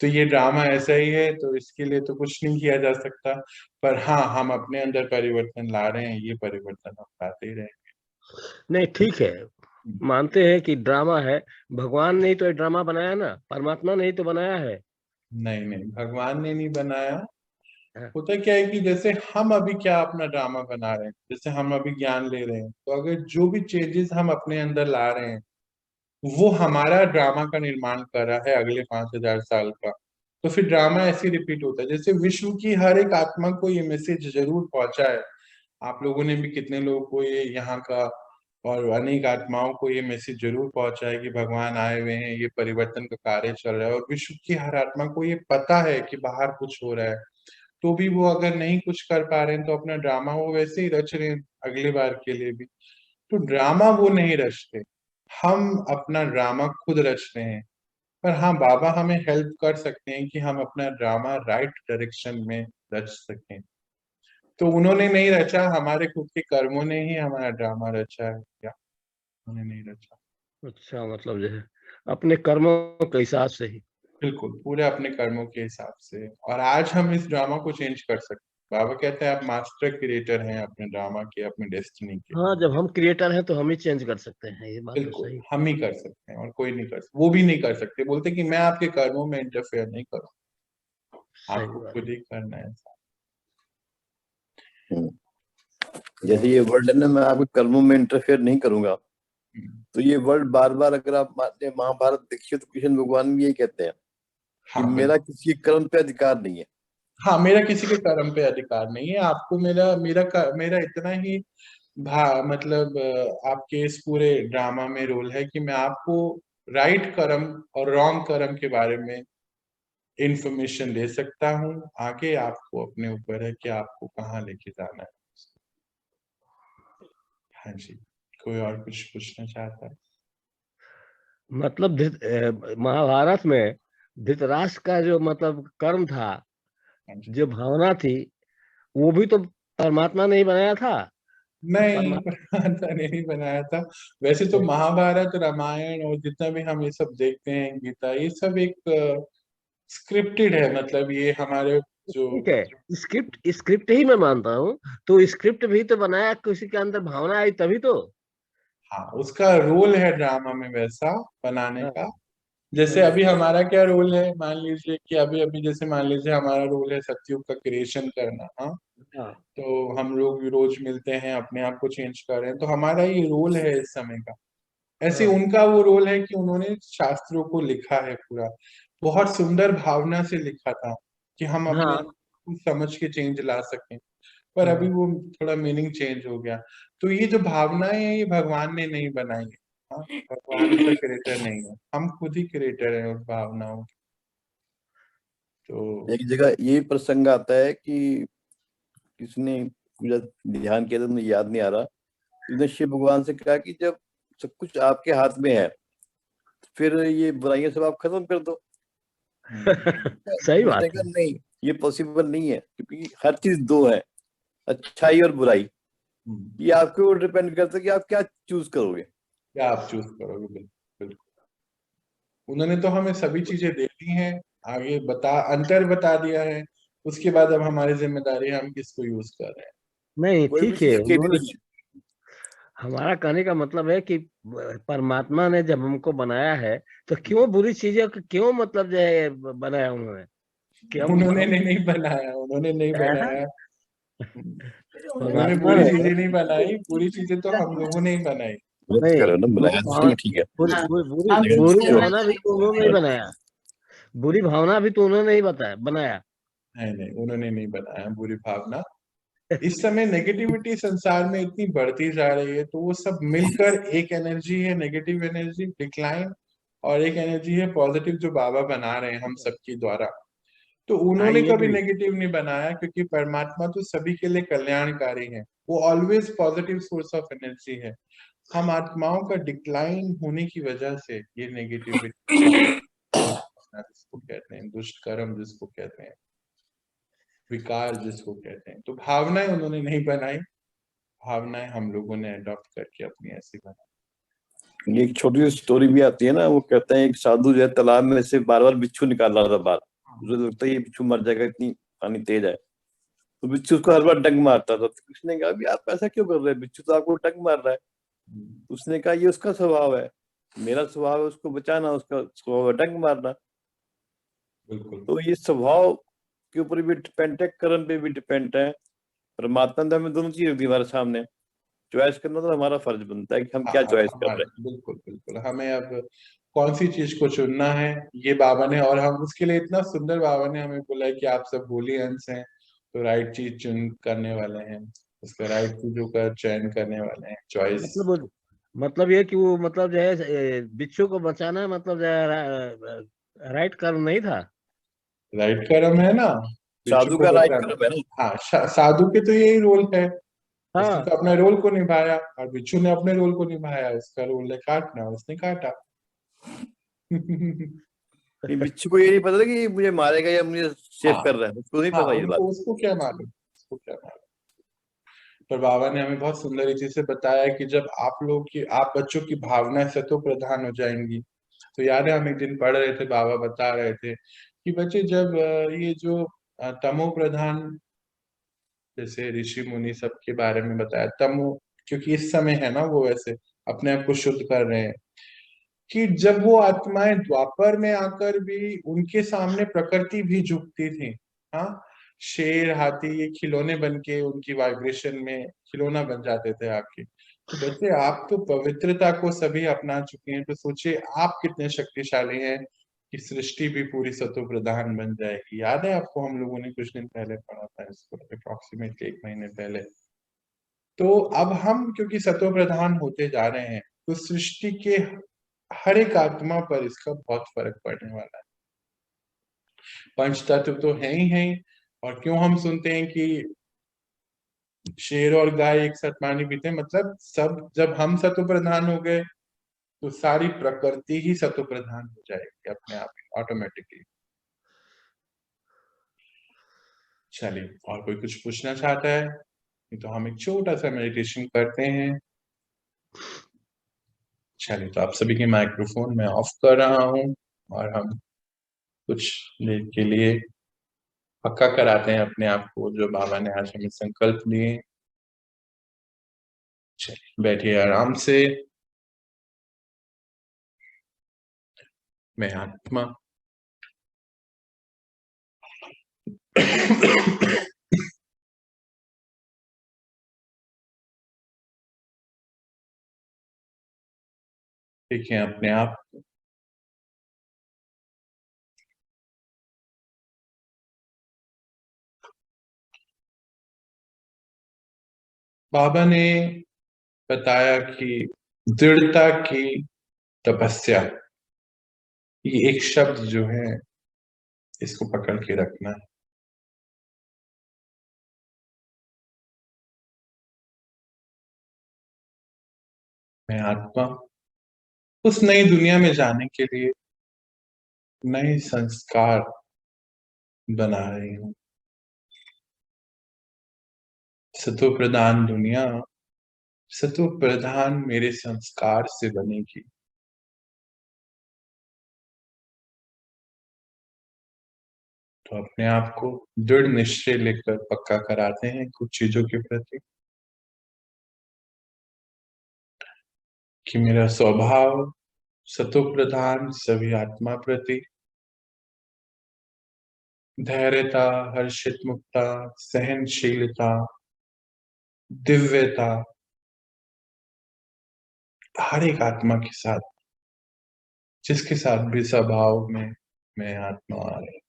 Speaker 2: तो ये ड्रामा ऐसा ही है, तो इसके लिए तो कुछ नहीं किया जा सकता। पर हाँ, हम अपने अंदर परिवर्तन ला रहे हैं, ये परिवर्तन हम लाते ही रहेंगे।
Speaker 5: नहीं ठीक है, मानते हैं कि ड्रामा है। भगवान ने ही तो ये ड्रामा बनाया ना, परमात्मा ने ही तो बनाया है।
Speaker 2: नहीं नहीं, भगवान ने नहीं बनाया।
Speaker 5: हाँ,
Speaker 2: होता क्या है कि जैसे हम अभी क्या अपना ड्रामा बना रहे हैं, जैसे हम अभी ज्ञान ले रहे हैं, तो अगर जो भी चेंजेस हम अपने अंदर ला रहे हैं, वो हमारा ड्रामा का निर्माण कर रहा है अगले 5000 साल का। तो फिर ड्रामा ऐसे रिपीट होता है। जैसे विश्व की हर एक आत्मा को ये मैसेज जरूर पहुंचा है, आप लोगों ने भी कितने लोगों को ये यहाँ का, और अनेक आत्माओं को ये मैसेज जरूर पहुंचा है कि भगवान आए हुए हैं, ये परिवर्तन का कार्य चल रहा है। और विश्व की हर आत्मा को ये पता है कि बाहर कुछ हो रहा है, तो भी वो अगर नहीं कुछ कर पा रहे हैं, तो अपना ड्रामा वो वैसे ही रच रहे हैं अगली बार के लिए भी। तो ड्रामा वो नहीं रचते, हम अपना ड्रामा खुद रचते हैं। पर हाँ, बाबा हमें हेल्प कर सकते हैं कि हम अपना ड्रामा राइट डायरेक्शन में रच सकें। तो उन्होंने नहीं रचा, हमारे खुद के कर्मों ने ही हमारा ड्रामा रचा है, क्या उन्होंने नहीं रचा।
Speaker 5: अच्छा, मतलब जो है अपने कर्मों के हिसाब से ही।
Speaker 2: बिल्कुल, पूरे अपने कर्मों के हिसाब से। और आज हम इस ड्रामा को चेंज कर सकते हैं। बाबा कहते हैं आप मास्टर क्रिएटर हैं अपने ड्रामा के, अपने डेस्टिनी के।
Speaker 5: हाँ, जब हम क्रिएटर हैं तो हम ही चेंज कर सकते हैं, ये बात तो
Speaker 2: बिल्कुल,
Speaker 5: सही।
Speaker 2: हम ही कर सकते हैं और कोई नहीं कर सकता। वो भी नहीं कर सकते, बोलते कि मैं आपके कर्मों में इंटरफेयर नहीं करूँ,
Speaker 5: सही
Speaker 2: आपको
Speaker 5: बात।
Speaker 2: खुद ही करना है।
Speaker 4: हम्म। जैसे ये वर्ड है ना, मैं आपके कर्मों में इंटरफेयर नहीं करूंगा, तो ये वर्ड बार बार अगर आप मानते हैं, महाभारत देखिए तो कृष्ण भगवान भी यही कहते हैं कि
Speaker 2: हाँ
Speaker 4: मेरा
Speaker 2: बिल्कुल।
Speaker 4: किसी कर्म पे अधिकार नहीं है।
Speaker 2: हाँ, मेरा किसी के कर्म पे अधिकार नहीं है, आपको मेरा मेरा मेरा इतना ही मतलब आपके इस पूरे ड्रामा में रोल है कि मैं आपको राइट कर्म और रॉन्ग कर्म के बारे में इंफॉर्मेशन दे सकता हूँ। आगे आपको अपने ऊपर है कि आपको कहाँ लेके जाना है। हाँ जी, कोई और कुछ पूछना चाहता है?
Speaker 5: मतलब महाभारत में धृतराष्ट्र का जो मतलब कर्म था,
Speaker 2: हाँ जी।
Speaker 5: जो भावना थी, वो भी तो परमात्मा ने ही बनाया था। तो
Speaker 2: नहीं, परमात्मा ने नहीं बनाया था। वैसे तो महाभारत, रामायण और जितना भी हम ये सब देखते हैं, गीता, ये सब एक स्क्रिप्टेड है। मतलब ये हमारे जो,
Speaker 5: ठीक है, स्क्रिप्ट स्क्रिप्ट ही मैं मानता हूँ। तो स्क्रिप्ट भी तो बनाया, किसी के अंदर भावना आई तभी तो।
Speaker 2: हाँ, उसका रोल है ड्रामा में वैसा बनाने
Speaker 5: हाँ
Speaker 2: का। जैसे अभी हमारा क्या रोल है, मान लीजिए कि अभी अभी जैसे मान लीजिए हमारा रोल है सतयुग का क्रिएशन करना। हाँ,
Speaker 5: हाँ
Speaker 2: तो हम लोग रोज मिलते हैं, अपने आप को चेंज कर रहे हैं, तो हमारा ये रोल है इस समय का। ऐसे
Speaker 5: हाँ
Speaker 2: उनका वो रोल है कि उन्होंने शास्त्रों को लिखा है पूरा, बहुत सुंदर भावना से लिखा था कि हम अपने
Speaker 5: हाँ
Speaker 2: आप को समझ के चेंज ला सकें। पर अभी
Speaker 5: हाँ।
Speaker 2: वो थोड़ा मीनिंग चेंज हो गया। तो ये जो भावनाएं हैं ये भगवान ने नहीं बनाई है। हाँ, भगवान इसका क्रिएटर नहीं है, हम खुद ही क्रिएटर हैं उस भावनाओं के। तो
Speaker 4: एक जगह ये प्रसंग आता है कि किसने पूरा ध्यान किया था, मुझे याद नहीं आ रहा, उसने शिव भगवान से कहा कि जब सब कुछ आपके हाथ में है फिर ये बुराइयां सब आप खत्म कर दो।
Speaker 5: सही
Speaker 4: उसने
Speaker 5: बात
Speaker 4: कहा
Speaker 5: है।
Speaker 4: नहीं, ये पॉसिबल नहीं है, क्योंकि हर चीज दो है, अच्छाई और बुराई। ये आपके ऊपर डिपेंड करता है कि आप क्या चूज करोगे।
Speaker 2: क्या आप चूज करोगे, बिल्कुल बिल्कुल। उन्होंने तो हमें सभी चीजें दे दी हैं, आगे अंतर बता दिया है। उसके बाद अब हमारी जिम्मेदारी है हम किसको यूज कर रहे हैं।
Speaker 5: नहीं
Speaker 4: कोई भी
Speaker 5: ठीक है,
Speaker 4: चीज
Speaker 5: उन्होंने, हमारा कहने का मतलब है कि परमात्मा ने जब हमको बनाया है तो क्यों बुरी चीजें को क्यों मतलब जो है बनाया उन्होंने, कि
Speaker 2: उन्होंने
Speaker 5: हम
Speaker 2: नहीं बनाया, उन्होंने नहीं
Speaker 5: है ना,
Speaker 2: बनाया। उन्होंने
Speaker 5: परमात्मा
Speaker 2: बुरी
Speaker 5: ने,
Speaker 2: चीजें नहीं बनाई, बुरी चीजें तो हम लोगों ने ही बनाई।
Speaker 4: गलत
Speaker 5: नहीं
Speaker 4: करो ना,
Speaker 5: बुरी
Speaker 4: बनाया
Speaker 5: भावना,
Speaker 4: चलो ठीक है,
Speaker 5: बुरी
Speaker 1: हाँ,
Speaker 5: बुरी बुरी
Speaker 1: आप
Speaker 4: लेकिन
Speaker 5: बुरी
Speaker 4: जो
Speaker 5: भावना भी तो उन्होंने ही बनाया, बुरी भावना भी तो उन्होंने ही बनाया।
Speaker 2: नहीं नहीं, उन्होंने नहीं बनाया बुरी भावना। इस समय नेगेटिविटी संसार में इतनी बढ़ती जा रही है, तो वो सब मिलकर एक एनर्जी है, नेगेटिव एनर्जी डिक्लाइन, और एक एनर्जी है पॉजिटिव जो बाबा बना रहे हैं हम सबके द्वारा। तो
Speaker 5: हाँ
Speaker 2: उन्होंने
Speaker 5: ये
Speaker 2: कभी
Speaker 5: भी,
Speaker 2: नेगेटिव नहीं बनाया, क्योंकि परमात्मा तो सभी के लिए कल्याणकारी है, वो always positive source of energy है। हम आत्माओं का डिक्लाइन होने की वजह से ये नेगेटिविटी जिसको कहते हैं, दुष्ट कर्म जिसको कहते हैं, विकार जिसको कहते हैं, तो भावनाएं उन्होंने नहीं बनाई, भावनाएं हम लोगों ने अडॉप्ट करके अपनी ऐसी बनाई।
Speaker 4: ये एक छोटी सी स्टोरी भी आती है ना, वो कहते हैं एक साधु जो है तालाब में से बार बार बिच्छू निकाल रहा था बाहर, उसे लगता है ये बिच्छू मर जाएगा, इतनी पानी तेज है, तो बिच्छू उसको हर बार डंक मारता था। तो उसने कहा भी आप ऐसा क्यों कर रहे हैं, बिच्छू तो आपको डंक मार रहा है। उसने कहा ये उसका स्वभाव है, मेरा स्वभाव है उसको बचाना, उसका स्वभाव है डंक मारना।
Speaker 2: बिल्कुल
Speaker 4: तो ये स्वभाव के ऊपर भी डिपेंड है, कर्म पे भी डिपेंड है। परमात्मा ने हमें दोनों चीजें दी हमारे सामने, चॉइस करना तो हमारा फर्ज बनता है कि हम
Speaker 2: हाँ,
Speaker 4: क्या
Speaker 2: अब
Speaker 4: चॉइस कर
Speaker 2: हमारे
Speaker 4: रहे
Speaker 2: बिल्कुल बिल्कुल हमें अब कौन सी चीज को चुनना है, ये बाबा ने, और हम उसके लिए इतना सुंदर बाबा ने हमें बोला है कि आप सब होली अंश हैं, तो राइट चीज चुन करने वाले हैं, उसका राइट चीजों का चयन करने वाले हैं, चॉइस।
Speaker 5: मतलब ये कि वो मतलब जो है बिच्छू को बचाना मतलब जो है राइट कर्म नहीं था।
Speaker 2: राइट कर्म है ना,
Speaker 4: हैं।
Speaker 2: बिच्छू
Speaker 4: साधु
Speaker 2: को
Speaker 4: का राइट
Speaker 2: बचाना।
Speaker 4: कर्म है ना।
Speaker 2: हाँ, साधु के तो यही रोल है, उसने
Speaker 5: हाँ
Speaker 2: तो अपने रोल को निभाया, और बिच्छू ने अपने रोल को निभाया, उसका रोल है काटना, उसने काटा।
Speaker 4: ये बिच्छू को ये नहीं पता था कि ये मुझे मारेगा या मुझे सेव
Speaker 2: हाँ
Speaker 4: कर रहा है, उसको नहीं
Speaker 2: हाँ,
Speaker 4: पता ये बात।
Speaker 2: उनको उसको क्या मालूम, उसको क्या मालूम। पर बाबा ने हमें बहुत सुंदर रीति से बताया कि जब आप लोग की, आप बच्चों की भावनाएं सतो प्रधान हो जाएंगी। तो याद है हम एक दिन पढ़ रहे थे, बाबा बता रहे थे कि बच्चे जब ये जो तमो प्रधान, जैसे ऋषि मुनि सब के बारे में बताया, तमो क्योंकि इस समय है ना वो वैसे अपने आप को शुद्ध कर रहे हैं, कि जब वो आत्माएं द्वापर में आकर भी उनके सामने प्रकृति भी झुकती थी। हाँ, शेर हाथी ये खिलौने बन के उनकी वाइब्रेशन में खिलौना बन जाते थे आपके। तो बच्चे आप तो पवित्रता को सभी अपना चुके हैं, तो सोचिए आप कितने शक्तिशाली हैं कि सृष्टि भी पूरी सतो प्रधान बन जाएगी। याद है आपको, हम लोगों ने कुछ दिन पहले पढ़ा था इसको, अप्रोक्सीमेटली 1 महीने पहले। तो अब हम क्योंकि सतो प्रधान होते जा रहे हैं, तो सृष्टि के हर एक आत्मा पर इसका बहुत फर्क पड़ने वाला है। पंच तत्व तो है ही है, और क्यों हम सुनते हैं कि शेर और गाय एक साथ पानी पीते हैं, मतलब सब जब हम सतो प्रधान हो गए तो सारी प्रकृति ही सतो प्रधान हो जाएगी अपने आप ही ऑटोमेटिकली। चलिए, और कोई कुछ पूछना चाहता है? नहीं तो हम एक छोटा सा मेडिटेशन करते हैं। चलिए, तो आप सभी के माइक्रोफोन मैं ऑफ कर रहा हूँ, और हम कुछ देर के लिए पक्का कराते हैं अपने आप को, जो बाबा ने आज हमें संकल्प लिए। चलिए, बैठिए आराम से। मैं आत्मा देखिए अपने आप बाबा ने बताया कि दृढ़ता की तपस्या, ये एक शब्द जो है इसको पकड़ के रखना है। मैं आत्मा उस नई दुनिया में जाने के लिए नए संस्कार बना रही हूँ। सतो प्रधान दुनिया सतो प्रधान मेरे संस्कार से बनेगी। तो अपने आप को दृढ़ निश्चय लेकर पक्का कराते हैं कुछ चीजों के प्रति कि मेरा स्वभाव सतो प्रधान सभी आत्मा प्रति धैर्यता, हर्षित मुक्ता, सहनशीलता, दिव्यता हर एक आत्मा के साथ, जिसके साथ भी स्वभाव में मैं आत्मा आ रही,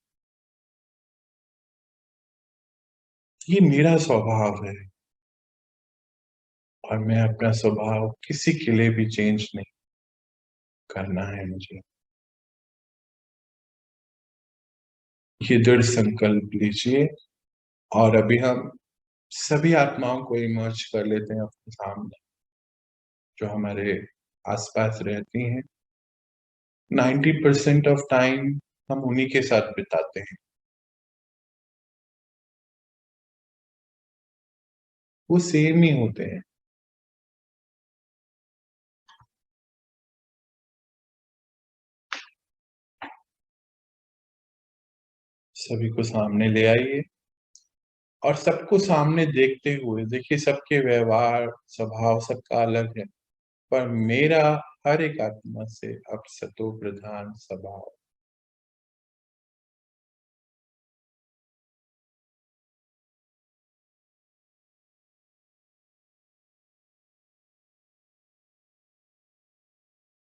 Speaker 2: ये मेरा स्वभाव है और मैं अपना स्वभाव किसी के लिए भी चेंज नहीं करना है मुझे। ये दृढ़ संकल्प लीजिए और अभी हम सभी आत्माओं को इमर्ज कर लेते हैं अपने सामने जो हमारे आसपास रहती हैं। 90% ऑफ टाइम हम उन्हीं के साथ बिताते हैं। वो सेम ही होते हैं। सभी को सामने ले आइए और सबको सामने देखते हुए देखिए सबके व्यवहार स्वभाव सबका अलग है, पर मेरा हर एक आत्मा से अब सतो प्रधान स्वभाव।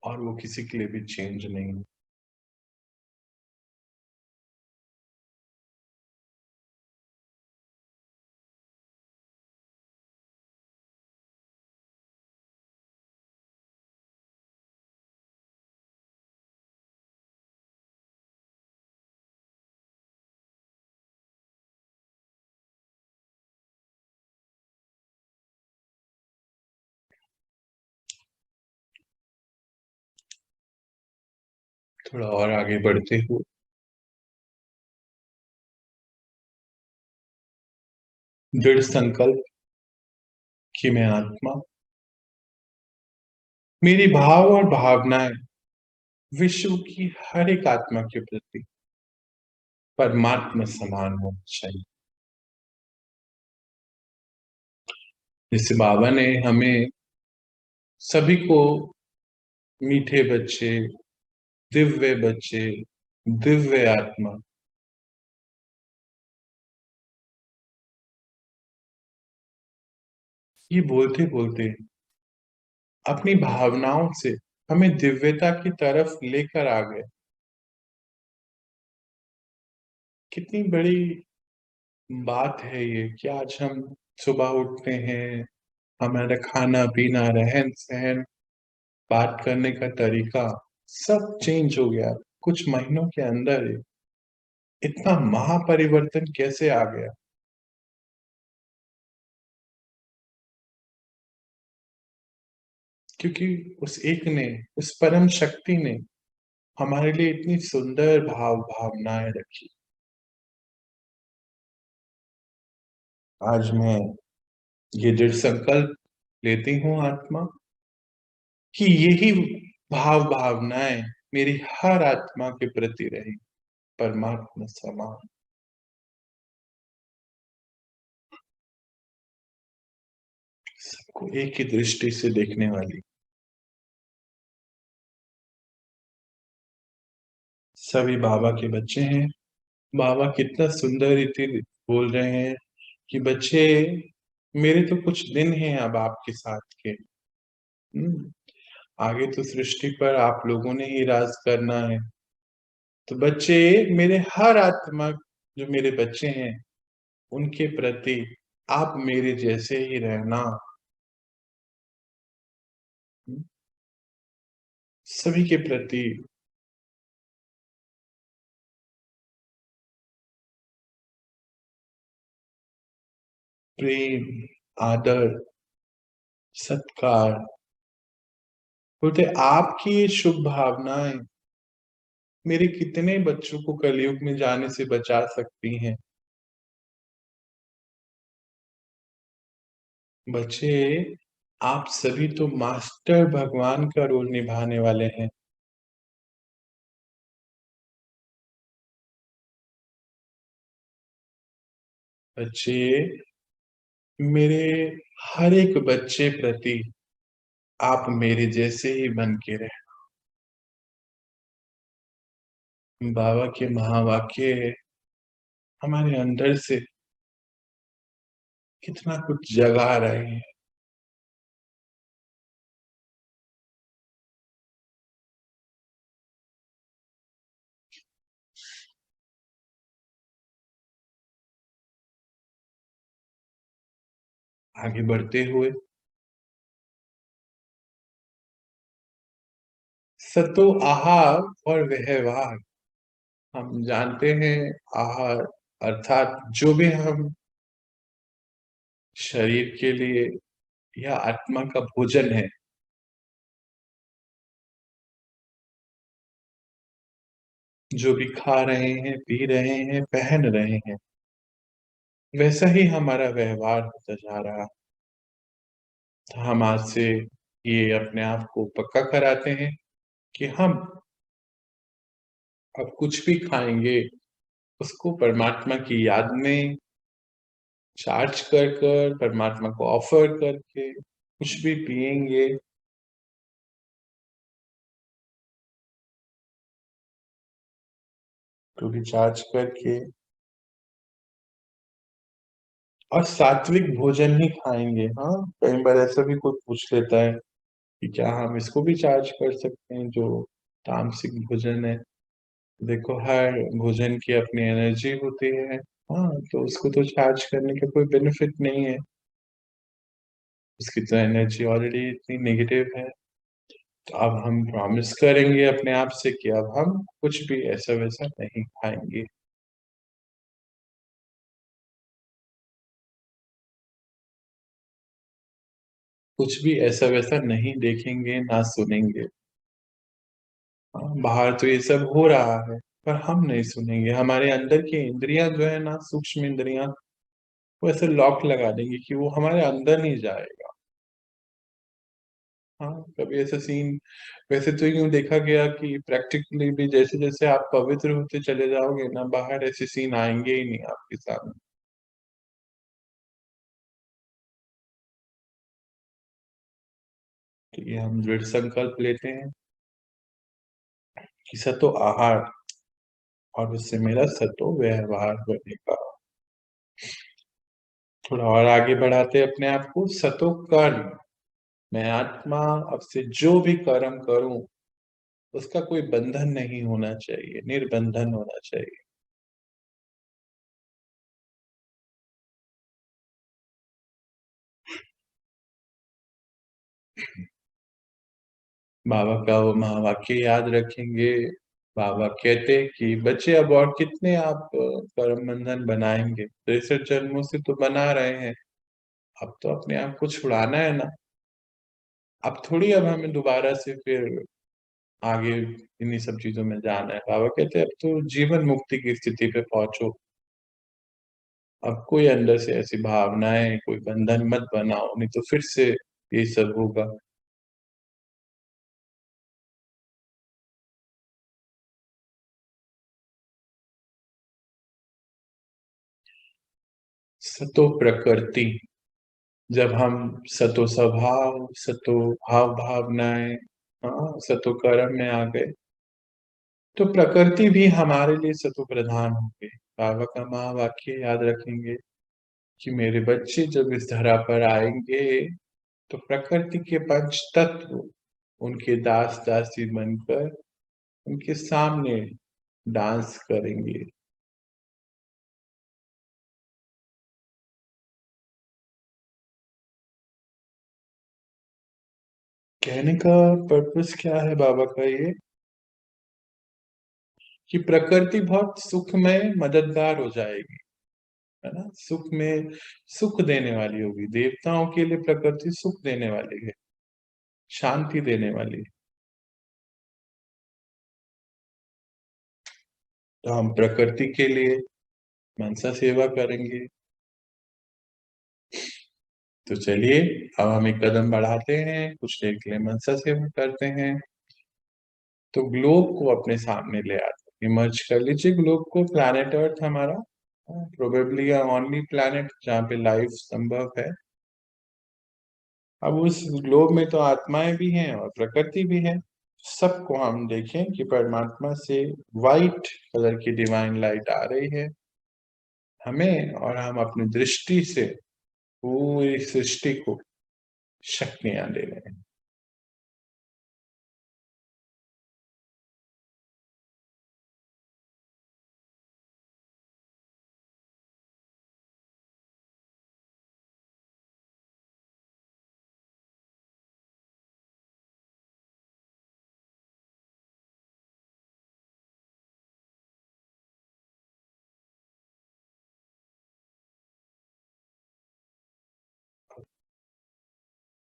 Speaker 2: और वो किसी के लिए भी चेंज नहीं है। थोड़ा और आगे बढ़ते हुए दृढ़ संकल्प कि मैं आत्मा, मेरी भाव और भावनाएं विश्व की हर एक आत्मा के प्रति परमात्मा समान होनी चाहिए। जैसे बाबा ने हमें सभी को मीठे बच्चे, दिव्य बच्चे, दिव्य आत्मा, ये बोलते बोलते अपनी भावनाओं से हमें दिव्यता की तरफ लेकर आ गए। कितनी बड़ी बात है ये कि आज हम सुबह उठते हैं, हमारा खाना पीना, रहन सहन, बात करने का तरीका सब चेंज हो गया कुछ महीनों के अंदर ही। इतना महापरिवर्तन कैसे आ गया? क्योंकि उस एक ने, उस परम शक्ति ने हमारे लिए इतनी सुंदर भावनाएं रखी। आज मैं ये दृढ़ संकल्प लेती हूँ आत्मा कि यही भावनाएं मेरी हर आत्मा के प्रति रहे, परमात्मा समान। सबको एक ही दृष्टि से देखने वाली। सभी बाबा के बच्चे हैं। बाबा कितना सुंदर रीति बोल रहे हैं कि बच्चे मेरे तो कुछ दिन हैं अब आपके साथ के। आगे तो सृष्टि पर आप लोगों ने ही राज करना है। तो बच्चे मेरे हर आत्मा जो मेरे बच्चे हैं उनके प्रति आप मेरे जैसे ही रहना। सभी के प्रति प्रेम, आदर, सत्कार, बोलते आपकी ये शुभ भावनाएं मेरे कितने बच्चों को कलयुग में जाने से बचा सकती हैं। बच्चे आप सभी तो मास्टर भगवान का रोल निभाने वाले हैं। बच्चे मेरे हर एक बच्चे प्रति आप मेरे जैसे ही बन के रहे। बाबा के महावाक्य हमारे अंदर से कितना कुछ जगा रहे हैं। आगे बढ़ते हुए सतो आहार और व्यवहार। हम जानते हैं आहार अर्थात जो भी हम शरीर के लिए या आत्मा का भोजन है, जो भी खा रहे हैं, पी रहे हैं, पहन रहे हैं, वैसा ही हमारा व्यवहार होता जा रहा है। तो हम आज से ये अपने आप को पक्का कराते हैं कि हम अब कुछ भी खाएंगे उसको परमात्मा की याद में चार्ज कर कर, परमात्मा को ऑफर करके, कुछ भी पिएंगे तो भी चार्ज करके, और सात्विक भोजन ही खाएंगे। हाँ, कई बार ऐसा भी कोई पूछ लेता है कि क्या हम इसको भी चार्ज कर सकते हैं जो तामसिक भोजन है। देखो हर भोजन की अपनी एनर्जी होती है। हाँ, तो उसको तो चार्ज करने का कोई बेनिफिट नहीं है, उसकी तो एनर्जी ऑलरेडी इतनी नेगेटिव है। तो अब हम प्रॉमिस करेंगे अपने आप से कि अब हम कुछ भी ऐसा वैसा नहीं खाएंगे। कुछ भी ऐसा वैसा नहीं देखेंगे, ना सुनेंगे। हाँ, बाहर तो ये सब हो रहा है पर हम नहीं सुनेंगे। हमारे अंदर की इंद्रियां जो है ना, सूक्ष्म इंद्रियां, वो ऐसे लॉक लगा देंगे कि वो हमारे अंदर नहीं जाएगा। हाँ, कभी ऐसा सीन, वैसे तो यूं देखा गया कि प्रैक्टिकली भी जैसे जैसे आप पवित्र होते चले जाओगे ना, बाहर ऐसे सीन आएंगे ही नहीं आपके सामने। तो ये हम दृढ़ संकल्प लेते हैं कि सतो आहार और उससे मेरा सतो व्यवहार बनेगा। थोड़ा और आगे बढ़ाते अपने आप को, सतो कर्म। मैं आत्मा अब से जो भी कर्म करूं उसका कोई बंधन नहीं होना चाहिए, निर्बंधन होना चाहिए। बाबा का वो महावाक्य याद रखेंगे। बाबा कहते हैं कि बच्चे अब और कितने आप कर्म बंधन बनाएंगे, 63 जन्मों से तो बना रहे हैं, अब तो अपने आप को छुड़ाना है ना। अब थोड़ी अब हमें दोबारा से फिर आगे इन्हीं सब चीजों में जाना है। बाबा कहते हैं अब तो जीवन मुक्ति की स्थिति पे पहुंचो। अब कोई अंदर से ऐसी भावनाएं, कोई बंधन मत बनाओ, नहीं तो फिर से ये सब होगा। सतो प्रकृति, जब हम सतो स्वभाव, सतो भाव भावनाएं, हाँ, सतो कर्म में आ गए तो प्रकृति भी हमारे लिए सत्व प्रधान होगी। बाबा का महावाक्य याद रखेंगे कि मेरे बच्चे जब इस धरा पर आएंगे तो प्रकृति के पंच तत्व उनके दास दासी बनकर उनके सामने डांस करेंगे। कहने का पर्पस क्या है बाबा का ये, कि प्रकृति बहुत सुखमय मददगार हो जाएगी, है ना। सुख में सुख देने वाली होगी। देवताओं के लिए प्रकृति सुख देने वाली है, शांति देने वाली है। तो हम प्रकृति के लिए मनसा सेवा करेंगे। तो चलिए अब हम एक कदम बढ़ाते हैं, कुछ देर के लिए मनसा सेवा करते हैं। तो ग्लोब को अपने सामने ले आते हैं, इमर्ज कर लीजिए ग्लोब को। प्लैनेट अर्थ हमारा प्रोबेबली ओनली प्लैनेट जहाँ पे लाइफ संभव है। अब उस ग्लोब में तो आत्माएं भी हैं और प्रकृति भी है। सबको हम देखें कि परमात्मा से वाइट कलर की डिवाइन लाइट आ रही है हमें, और हम अपनी दृष्टि से पूरी सृष्टि को शक्तियां दे रहे हैं।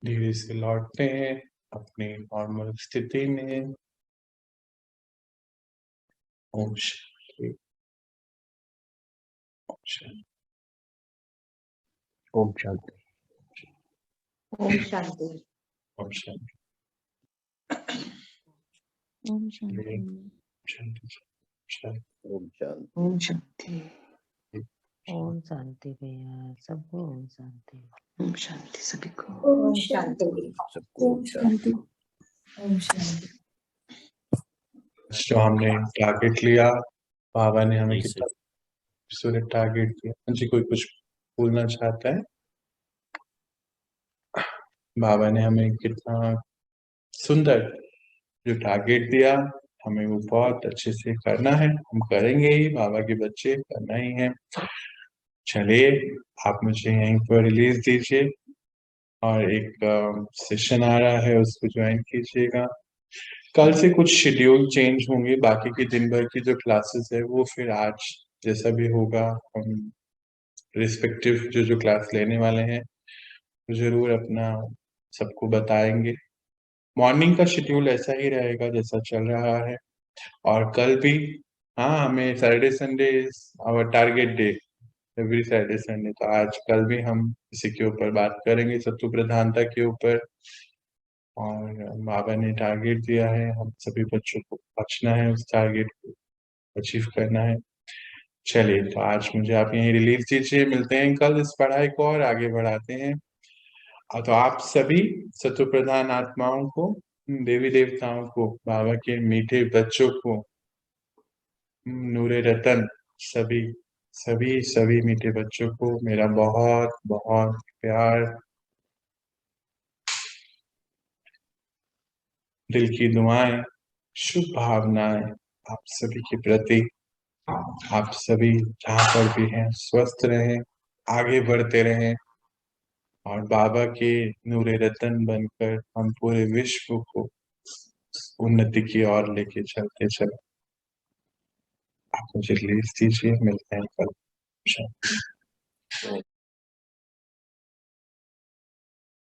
Speaker 2: धीरे से लौटते हैं अपनी नॉर्मल स्थिति में। ओम शांति। ओम शांति।
Speaker 5: ओम शांति।
Speaker 1: ओम शांति।
Speaker 2: ओम शांति।
Speaker 1: ओम शांति।
Speaker 2: शांति। शांति।
Speaker 4: ओम शांति।
Speaker 1: ओम शांति।
Speaker 3: ओम शांति भैया, सबको ओम शांति।
Speaker 1: ओम शांति सभी को।
Speaker 6: ओम शांति।
Speaker 4: सबको
Speaker 1: ओम शांति। ओम शांति।
Speaker 2: जो हमने टारगेट लिया, बाबा ने हमें कितना सूर्य टारगेट दिया। जी कोई कुछ बोलना चाहता है? बाबा ने हमें कितना सुंदर जो टारगेट दिया, हमें वो बहुत अच्छे से करना है। हम करेंगे ही, बाबा के बच्चे करना ही है। चलिए आप मुझे यहीं पर रिलीज दीजिए और एक सेशन आ रहा है उसको ज्वाइन कीजिएगा। कल से कुछ शेड्यूल चेंज होंगे, बाकी के दिन भर की जो क्लासेस है वो फिर आज जैसा भी होगा हम रिस्पेक्टिव जो क्लास लेने वाले हैं जरूर अपना सबको बताएंगे। मॉर्निंग का शेड्यूल ऐसा ही रहेगा जैसा चल रहा है। और कल भी, हाँ, हमें Saturday Sunday our target day, every Saturday Sunday. तो आज कल भी हम इसी के ऊपर बात करेंगे, सत्व प्रधानता के ऊपर। और बाबा ने टारगेट दिया है, हम सभी बच्चों को पहुंचना है, उस टारगेट को अचीव करना है। चलिए तो आज मुझे आप यहीं रिलीज दीजिए, मिलते हैं कल इस पढ़ाई को और आगे बढ़ाते हैं। तो आप सभी सत्व प्रधान आत्माओं को, देवी देवताओं को, बाबा के मीठे बच्चों को, नूरे रतन, सभी सभी सभी मीठे बच्चों को मेरा बहुत बहुत प्यार, दिल की दुआएं, शुभ भावनाएं आप सभी के प्रति। आप सभी जहाँ पर भी हैं स्वस्थ रहें, आगे बढ़ते रहें और बाबा के नूरे रतन बनकर हम पूरे विश्व को उन्नति की ओर लेके चलते चले। आप मुझे रिलीज दीजिए, मिलते हैं कल।